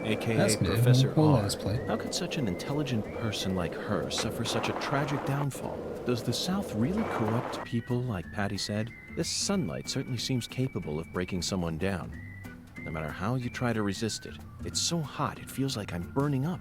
aka That's new. Professor We'll let R. us play. How could such an intelligent person like her suffer such a tragic downfall? Does the South really corrupt people like Patty said? This sunlight certainly seems capable of breaking someone down. No matter how you try to resist it, it's so hot it feels like I'm burning up.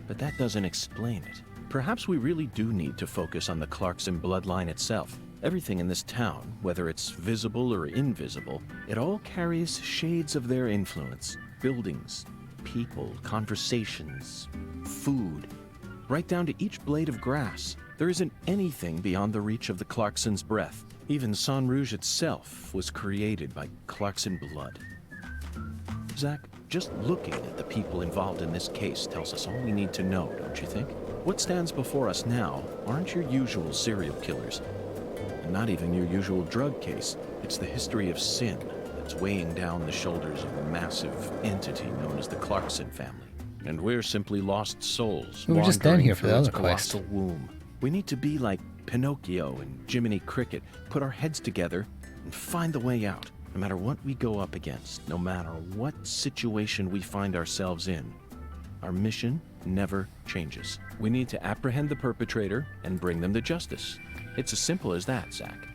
But that doesn't explain it. Perhaps we really do need to focus on the Clarkson bloodline itself. Everything in this town, whether it's visible or invisible, it all carries shades of their influence. Buildings, people, conversations, food, right down to each blade of grass. There isn't anything beyond the reach of the Clarkson's breath. Even San Rouge itself was created by Clarkson blood. Zack, just looking at the people involved in this case tells us all we need to know, don't you think? What stands before us now aren't your usual serial killers, and not even your usual drug case. It's the history of sin that's weighing down the shoulders of a massive entity known as the Clarkson family. And we're simply lost souls. We were just down wandering here for the through its other quest. colossal womb. We need to be like Pinocchio and Jiminy Cricket, put our heads together and find the way out. No matter what we go up against, no matter what situation we find ourselves in, our mission never changes. We need to apprehend the perpetrator and bring them to justice. It's as simple as that, Zack.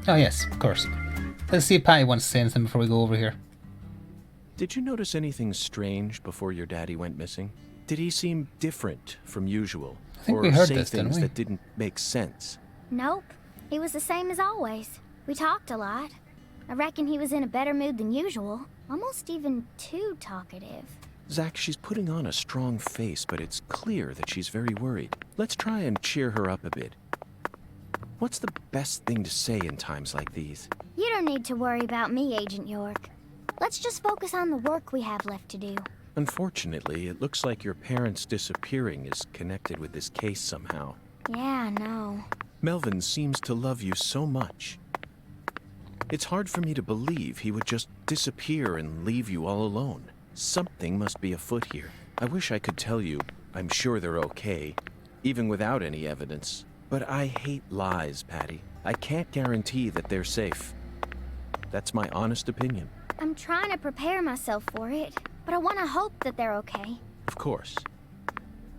Oh yes, of course. Let's see if Patty wants to say anything before we go over here. Did you notice anything strange before your daddy went missing? Did he seem different from usual? I think or we heard say this, didn't things we? that didn't make sense? Nope. He was the same as always. We talked a lot. I reckon he was in a better mood than usual. Almost even too talkative. Zack, she's putting on a strong face, but it's clear that she's very worried. Let's try and cheer her up a bit. What's the best thing to say in times like these? You don't need to worry about me, Agent York. Let's just focus on the work we have left to do. Unfortunately, it looks like your parents disappearing is connected with this case somehow. Yeah, I know. Melvin seems to love you so much. It's hard for me to believe he would just disappear and leave you all alone. Something must be afoot here. I wish I could tell you I'm sure they're okay, even without any evidence. But I hate lies, Patty. I can't guarantee that they're safe. That's my honest opinion. I'm trying to prepare myself for it, but I want to hope that they're okay. Of course.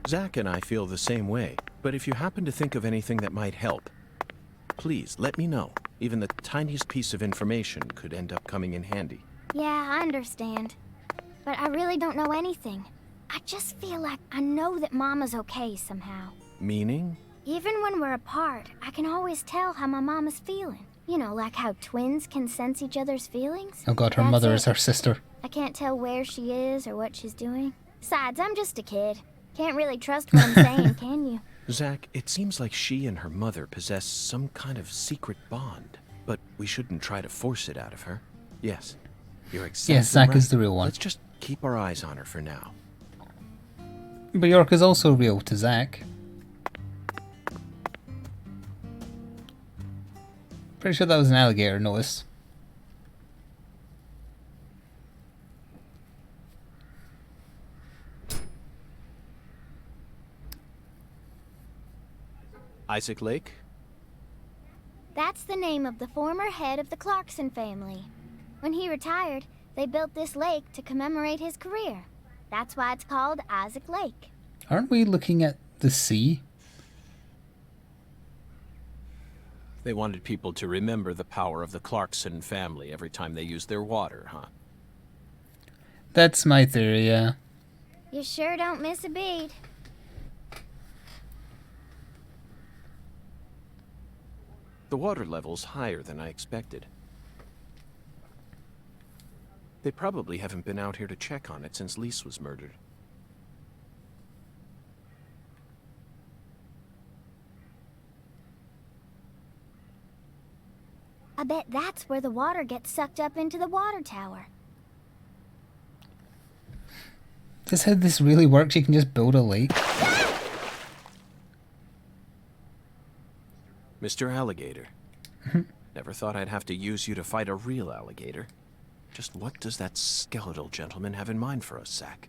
Zack and I feel the same way, but if you happen to think of anything that might help, please let me know. Even the tiniest piece of information could end up coming in handy. Yeah, I understand. But I really don't know anything. I just feel like I know that Mama's okay somehow. Meaning? Even when we're apart, I can always tell how my Mama's feeling. You know, like how twins can sense each other's feelings. Oh god, her That's mother it. is her sister. I can't tell where she is or what she's doing. Besides, I'm just a kid. Can't really trust what I'm saying, can you? Zack, it seems like she and her mother possess some kind of secret bond, but we shouldn't try to force it out of her. Yes, you're exactly Yes, Zack right. is the real one. Let's just keep our eyes on her for now. But York is also real to Zack. Pretty sure that was an alligator, notice. Isaac Lake? That's the name of the former head of the Clarkson family. When he retired, they built this lake to commemorate his career. That's why it's called Isaac Lake. Aren't we looking at the sea? They wanted people to remember the power of the Clarkson family every time they used their water, huh? That's my theory, yeah. You sure don't miss a beat. The water level's higher than I expected. They probably haven't been out here to check on it since Lise was murdered. I bet that's where the water gets sucked up into the water tower. Is this how this really works? You can just build a lake? Mr. Alligator. Never thought I'd have to use you to fight a real alligator. Just what does that skeletal gentleman have in mind for us, Zack?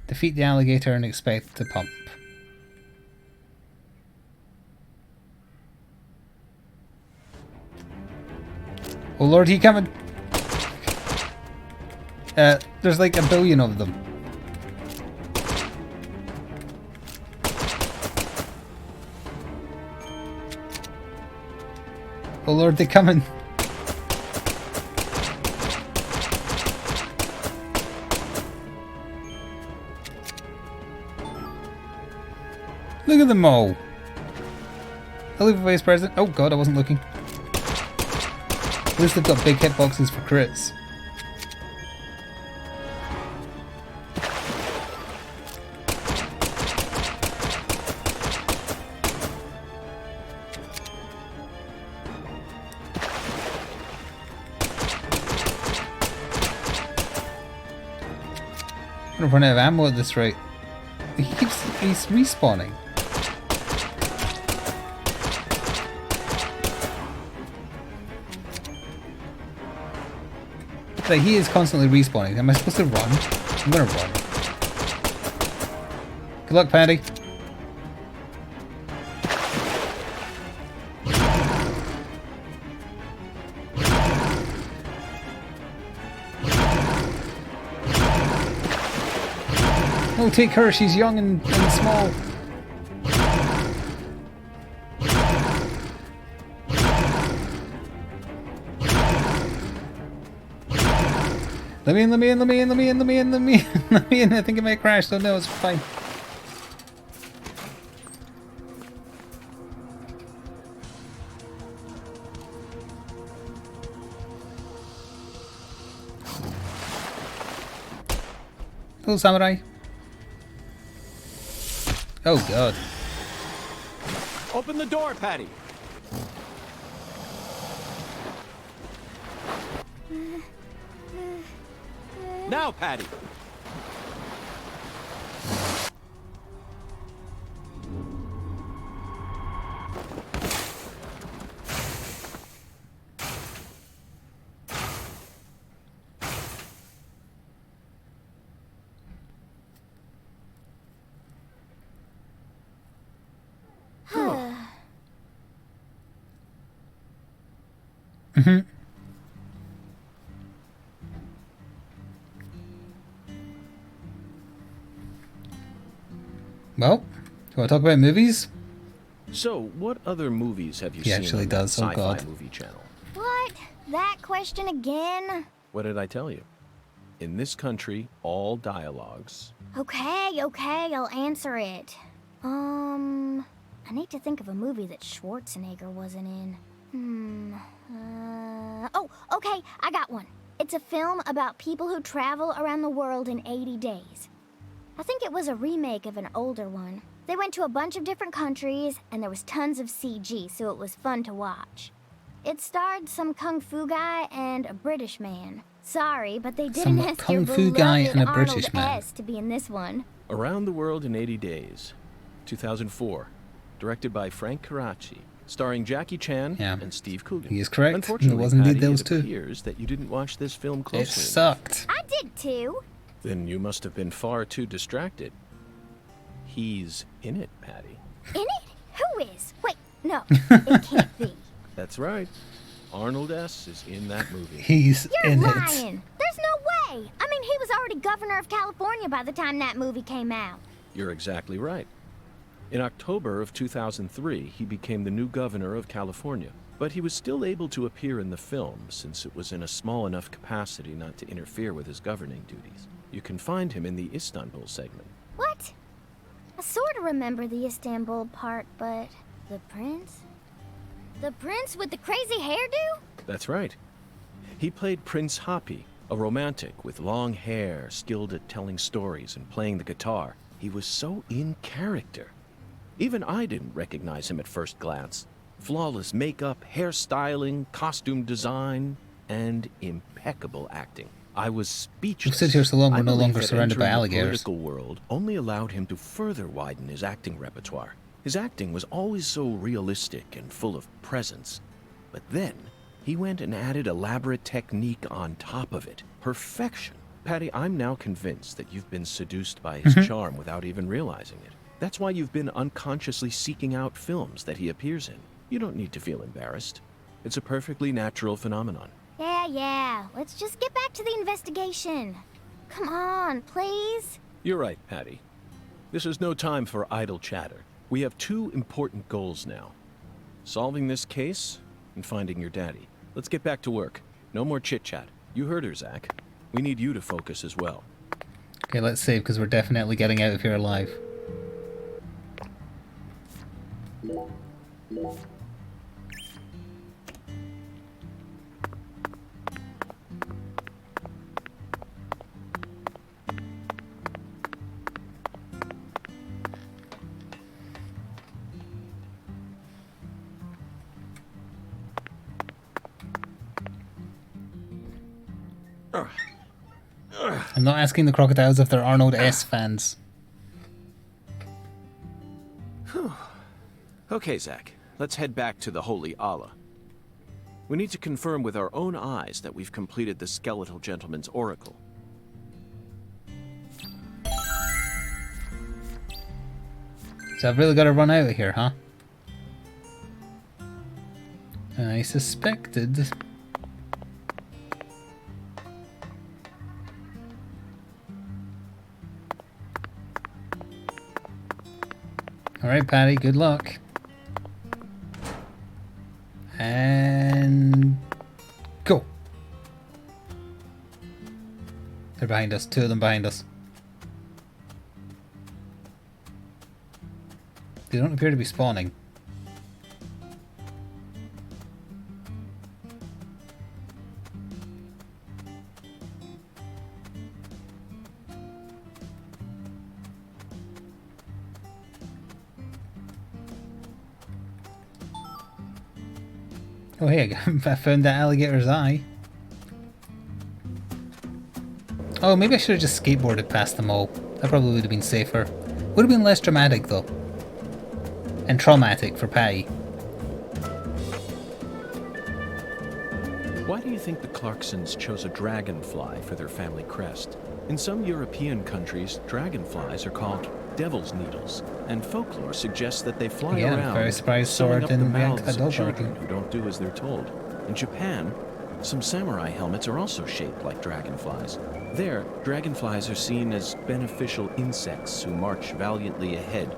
Defeat the alligator and expect to pump. Oh lord, he coming! There's like a billion of them. Oh lord, they're coming! Look at them all! Hello, Vice President. Oh god, I wasn't looking. At least they've got big hitboxes for crits. I'm gonna run out of ammo at this rate. He's respawning. Like, he is constantly respawning. Am I supposed to run? I'm gonna run. Good luck, Patty. Oh, take her, she's young and small. Let me in, let me in, let me in, let me in, let me in, let me in, let me in. I think it might crash, so no, it's fine. Oh, samurai. Oh, God. Open the door, Patty. Now, Patty. Well, do you want to talk about movies? So, what other movies have you He seen actually on does, the oh Sci-Fi God. Movie Channel? What? That question again? What did I tell you? In this country, all dialogues. Okay, I'll answer it. I need to think of a movie that Schwarzenegger wasn't in. Oh, okay, I got one. It's a film about people who travel around the world in 80 days. I think it was a remake of an older one. They went to a bunch of different countries, and there was tons of CG, so it was fun to watch. It starred some kung fu guy and a British man. Sorry, but they didn't Some ask your kung fu guy beloved and a Arnold British man. S. to be in this one. Around the World in 80 Days, 2004. Directed by Frank Karachi. Starring Jackie Chan Yeah. and Steve Coogan. He is correct. Unfortunately, It was indeed Patty, those it two. appears that you didn't watch this film closely It enough. sucked. I did too. Then you must have been far too distracted. He's in it, Patty. In it? Who is? Wait, no, it can't be. That's right. Arnold S. is in that movie. He's You're in lying. There's no way. I mean, he was already governor of California by the time that movie came out. You're exactly right. In October of 2003, he became the new governor of California. But he was still able to appear in the film since it was in a small enough capacity not to interfere with his governing duties. You can find him in the Istanbul segment. What? I sort of remember the Istanbul part, but the prince? The prince with the crazy hairdo? That's right. He played Prince Happy, a romantic with long hair, skilled at telling stories and playing the guitar. He was so in character. Even I didn't recognize him at first glance. Flawless makeup, hairstyling, costume design, and impeccable acting. I was speechless. We've sit here so long, we're I no believe longer that surrounded by entering the alligators. political world only allowed him to further widen his acting repertoire. His acting was always so realistic and full of presence. But then, he went and added elaborate technique on top of it. Perfection. Patty, I'm now convinced that you've been seduced by his charm without even realizing it. That's why you've been unconsciously seeking out films that he appears in. You don't need to feel embarrassed. It's a perfectly natural phenomenon. Yeah. Let's just get back to the investigation. Come on, please. You're right, Patty. This is no time for idle chatter. We have two important goals now. Solving this case and finding your daddy. Let's get back to work. No more chit-chat. You heard her, Zack. We need you to focus as well. Okay, let's save because we're definitely getting out of here alive. I'm not asking the crocodiles if they're Arnold S fans. Okay, Zack. Let's head back to the Holy Allah. We need to confirm with our own eyes that we've completed the Skeletal Gentleman's Oracle. So I've really got to run out of here, huh? I suspected... Alright, Patty, good luck. And... go! They're behind us. 2 of them behind us. They don't appear to be spawning. Oh hey, I found that alligator's eye. Oh, maybe I should have just skateboarded past them all. That probably would have been safer. Would have been less dramatic though. And traumatic for Patty. Why do you think the Clarksons chose a dragonfly for their family crest? In some European countries, dragonflies are called devil's needles, and folklore suggests that they fly Yeah, I'm around, very surprised sewing Sora up the didn't react mouths to that of dog children barking. who don't do as they're told. In Japan, some samurai helmets are also shaped like dragonflies. There, dragonflies are seen as beneficial insects who march valiantly ahead,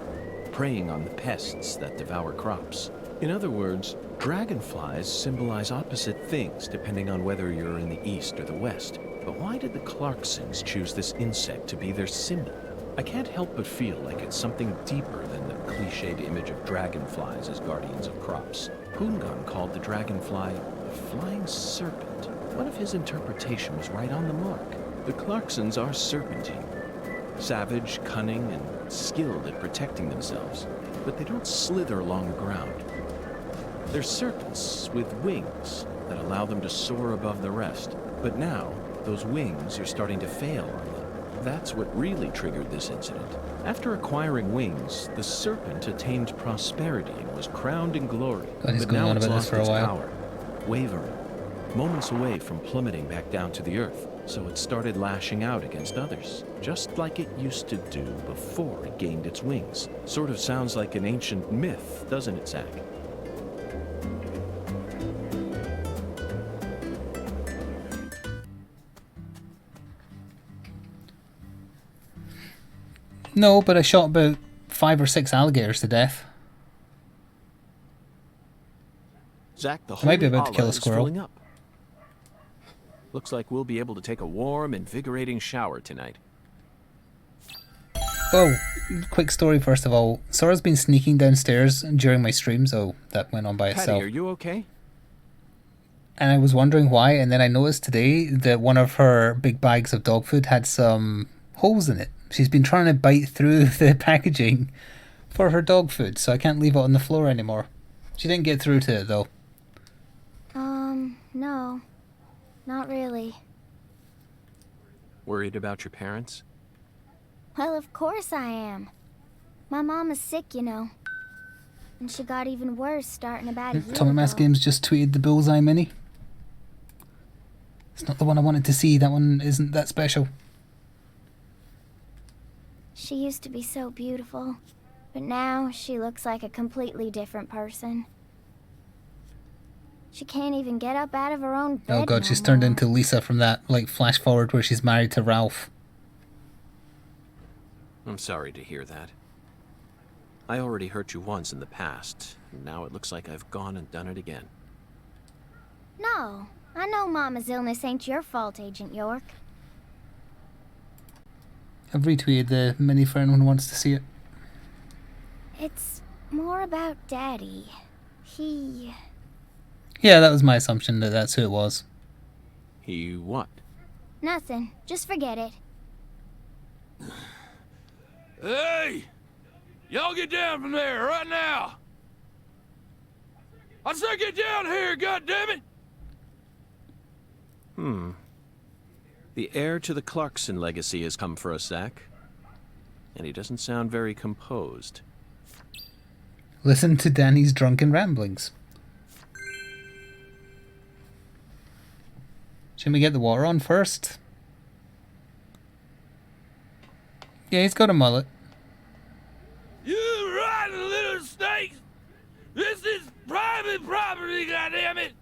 preying on the pests that devour crops. In other words, dragonflies symbolize opposite things depending on whether you're in the east or the west. But why did the Clarksons choose this insect to be their symbol? I can't help but feel like it's something deeper than the cliched image of dragonflies as guardians of crops. Gungan called the dragonfly a flying serpent. One of his interpretations was right on the mark. The Clarksons are serpentine, savage, cunning, and skilled at protecting themselves, but they don't slither along the ground. They're serpents with wings that allow them to soar above the rest, but now those wings are starting to fail on them. That's what really triggered this incident. After acquiring wings, the serpent attained prosperity and was crowned in glory. God, he's But going now on it's about this lost for a its while. power, wavering, moments away from plummeting back down to the earth. So it started lashing out against others, just like it used to do before it gained its wings. Sort of sounds like an ancient myth, doesn't it, Zack? No, but I shot about 5 or 6 alligators to death. Zack, the I might be holy about to kill a Allah is squirrel. filling up. Looks like we'll be able to take a warm, invigorating shower tonight. Oh, quick story first of all. Sora's been sneaking downstairs during my streams. Oh, that went on by Patty, itself. are you okay? And I was wondering why, and then I noticed today that one of her big bags of dog food had some holes in it. She's been trying to bite through the packaging for her dog food, so I can't leave it on the floor anymore. She didn't get through to it though. No. Not really. Worried about your parents? Well, of course I am. My mom is sick, you know. And she got even worse starting about a year Tommy Mass ago. Games just tweeted the Bullseye Mini. It's not the one I wanted to see. That one isn't that special. She used to be so beautiful, but now she looks like a completely different person. She can't even get up out of her own bed. Oh god, no she's turned more. into Lisa from that like flash forward where she's married to Ralph. I'm sorry to hear that. I already hurt you once in the past, and now it looks like I've gone and done it again. No, I know Mama's illness ain't your fault, Agent York. I've retweeted the mini for anyone who wants to see it. It's more about Daddy. He... Yeah, that was my assumption that that's who it was. He what? Nothing. Just forget it. Hey! Y'all get down from there right now! I said get down here, goddammit! The heir to the Clarkson legacy has come for us, Zack. And he doesn't sound very composed. Listen to Danny's drunken ramblings. Should we get the water on first? Yeah, he's got a mullet. You rotten little snakes! This is private property, goddammit!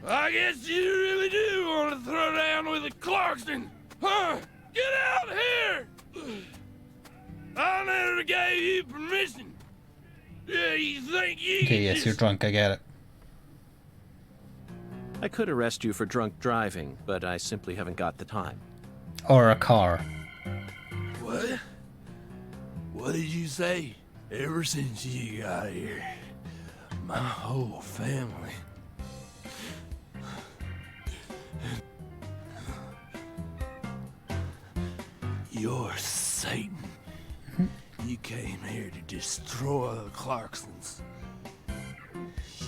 I guess you really do want to throw down with a Clarkson, huh? Get out here! I never gave you permission. Yeah, you think you Okay, yes, you're drunk, I get it. I could arrest you for drunk driving, but I simply haven't got the time. Or a car. What? What did you say? Ever since you got here, my whole family... You're Satan. You came here to destroy the Clarksons.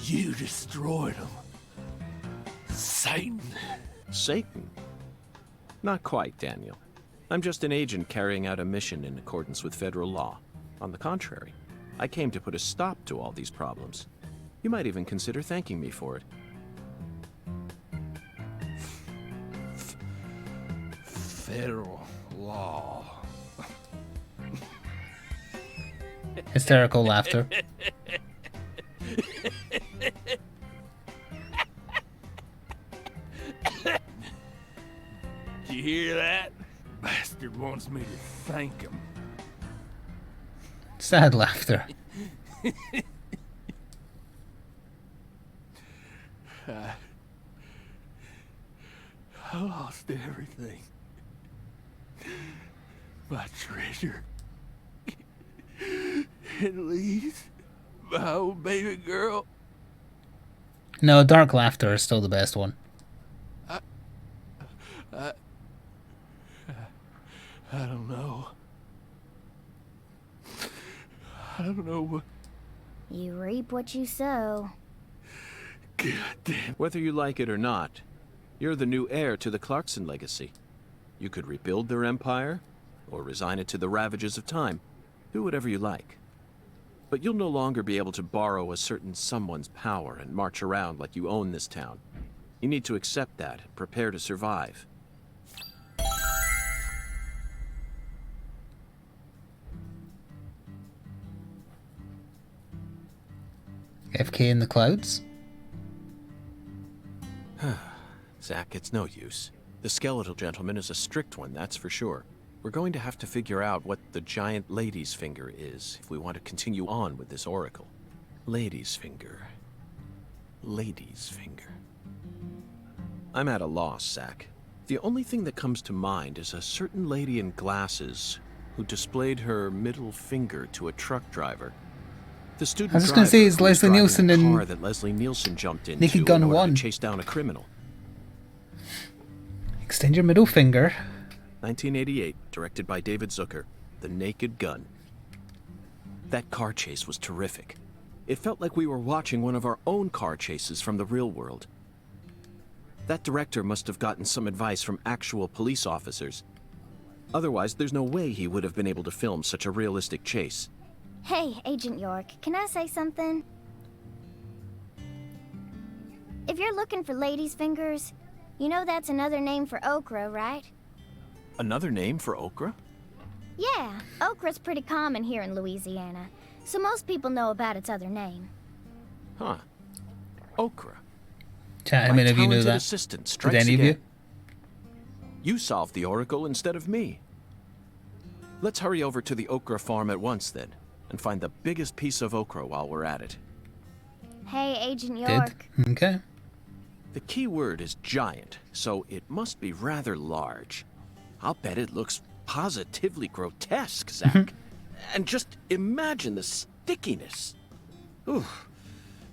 You destroyed them. Satan. Satan? Not quite, Daniel. I'm just an agent carrying out a mission in accordance with federal law. On the contrary, I came to put a stop to all these problems. You might even consider thanking me for it. Federal law. Hysterical laughter. Do you hear that? Bastard wants me to thank him. Sad laughter. I lost everything. My treasure. At least my old baby girl. No, dark laughter is still the best one. I don't know. I don't know what... You reap what you sow. God damn. Whether you like it or not, you're the new heir to the Clarkson legacy. You could rebuild their empire, or resign it to the ravages of time. Do whatever you like. But you'll no longer be able to borrow a certain someone's power and march around like you own this town. You need to accept that and prepare to survive. FK in the clouds? Zack, it's no use. The skeletal gentleman is a strict one, that's for sure. We're going to have to figure out what the giant lady's finger is if we want to continue on with this oracle. Lady's finger. Lady's finger. I'm at a loss, Zack. The only thing that comes to mind is a certain lady in glasses who displayed her middle finger to a truck driver. The student I was just gonna say, it's driver who was Leslie driving Nielsen the in car that Leslie Nielsen jumped into Naked Gun in order 1. to chase down a criminal. Extend your middle finger. 1988, directed by David Zucker, The Naked Gun. That car chase was terrific. It felt like we were watching one of our own car chases from the real world. That director must have gotten some advice from actual police officers. Otherwise, there's no way he would have been able to film such a realistic chase. Hey, Agent York, can I say something? If you're looking for ladies' fingers, you know that's another name for okra, right? Another name for okra? Yeah, okra's pretty common here in Louisiana, so most people know about its other name. Huh. Okra. Chat, how My many of you knew talented that? assistant Did strikes any of again. you? You solved the oracle instead of me. Let's hurry over to the okra farm at once, then, and find the biggest piece of okra while we're at it. Hey, Agent Did? York. Okay. The key word is giant, so it must be rather large. I'll bet it looks positively grotesque, Zack. And just imagine the stickiness. Ooh,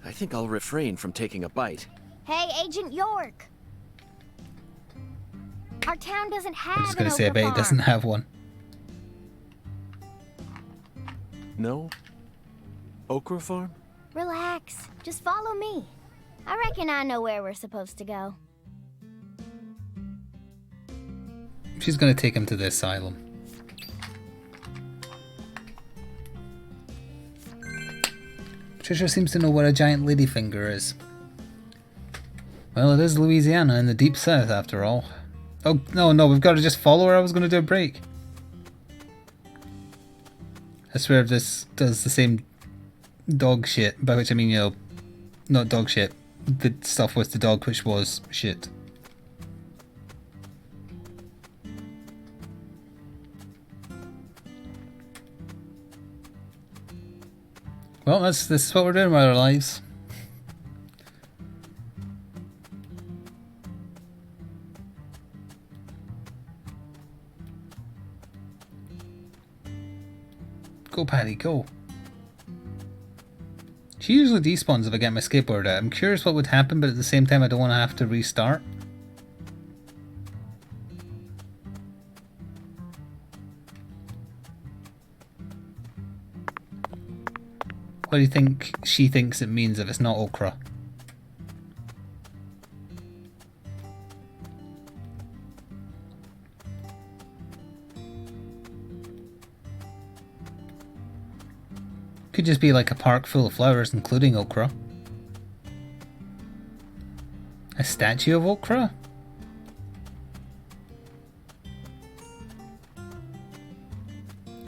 I think I'll refrain from taking a bite. Hey, Agent York. Our town doesn't have I'm just an gonna say, I okra bet it farm. doesn't have one. No? Okra farm? Relax. Just follow me. I reckon I know where we're supposed to go. She's gonna take him to the asylum. Trisha seems to know what a giant ladyfinger is. Well, it is Louisiana in the deep south, after all. Oh, no, we've got to just follow her. I was going to do a break. I swear if this does the same dog shit, by which I mean, you know, not dog shit, the stuff with the dog which was shit. Well, this is what we're doing with our lives. Go, Patty, go. She usually despawns if I get my skateboard out. I'm curious what would happen, but at the same time I don't want to have to restart. What do you think she thinks it means if it's not okra? Could just be like a park full of flowers, including okra. A statue of okra?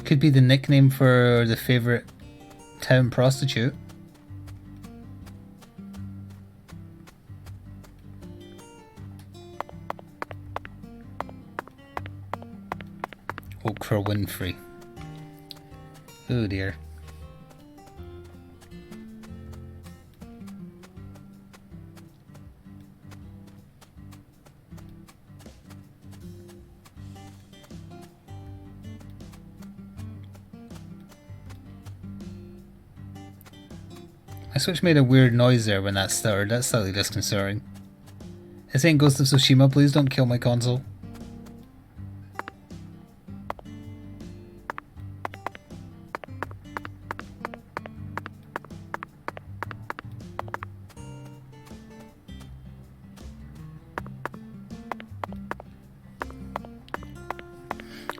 Could be the nickname for the favourite town prostitute. Okra Winfrey. Oh dear. My Switch made a weird noise there when that started. That's slightly disconcerting. This ain't Ghost of Tsushima, please don't kill my console.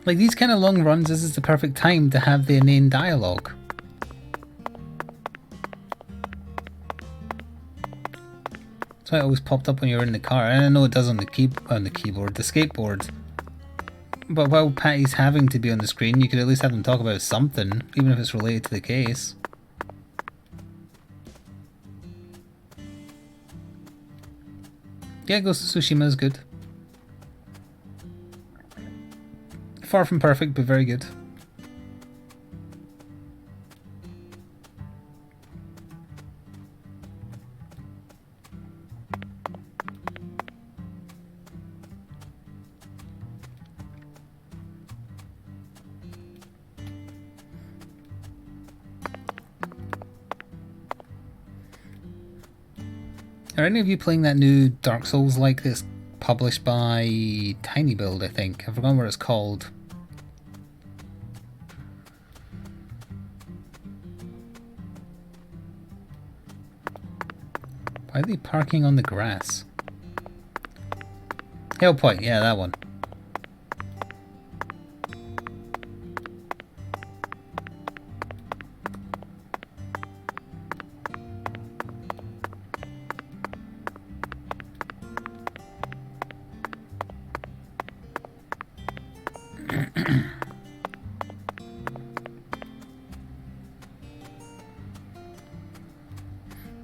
Like these kind of long runs, this is the perfect time to have the inane dialogue. That's why it always popped up when you were in the car, and I know it does on the keyboard, the skateboard. But while Patty's having to be on the screen, you could at least have them talk about something, even if it's related to the case. Yeah, Ghost of Tsushima is good. Far from perfect, but very good. Are any of you playing that new Dark Souls like that's published by Tiny Build, I think? I've forgotten what it's called. Why are they parking on the grass? Hellpoint, yeah, that one.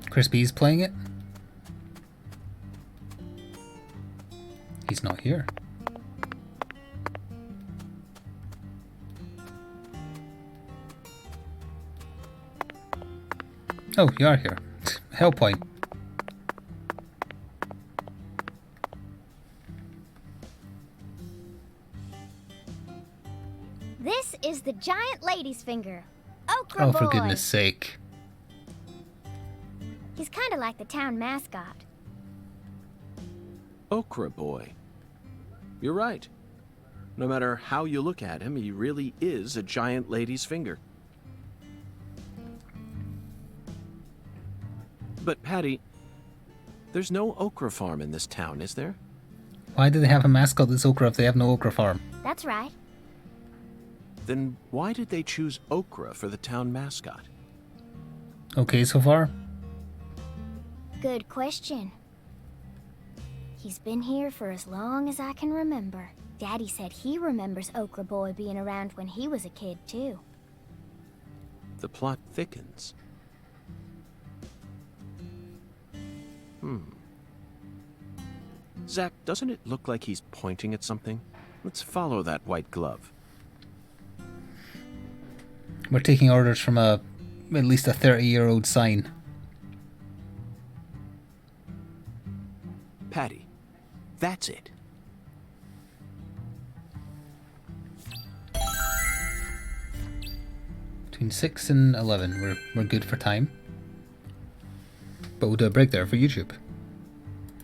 Crispy's playing it? He's not here. Oh, you are here. Hellpoint. This is the giant lady's finger. Okra Oh, Boy. for goodness sake. He's kind of like the town mascot. Okra Boy. You're right. No matter how you look at him, he really is a giant lady's finger. But Patty, there's no okra farm in this town, is there? Why do they have a mascot that's okra if they have no okra farm? That's right. Then why did they choose okra for the town mascot? Okay so far? Good question. He's been here for as long as I can remember. Daddy said he remembers Okra Boy being around when he was a kid, too. The plot thickens. Zack, doesn't it look like he's pointing at something? Let's follow that white glove. We're taking orders from a at least a 30-year-old sign. Patty, that's it. Between 6 and 11, we're good for time. But we'll do a break there for YouTube.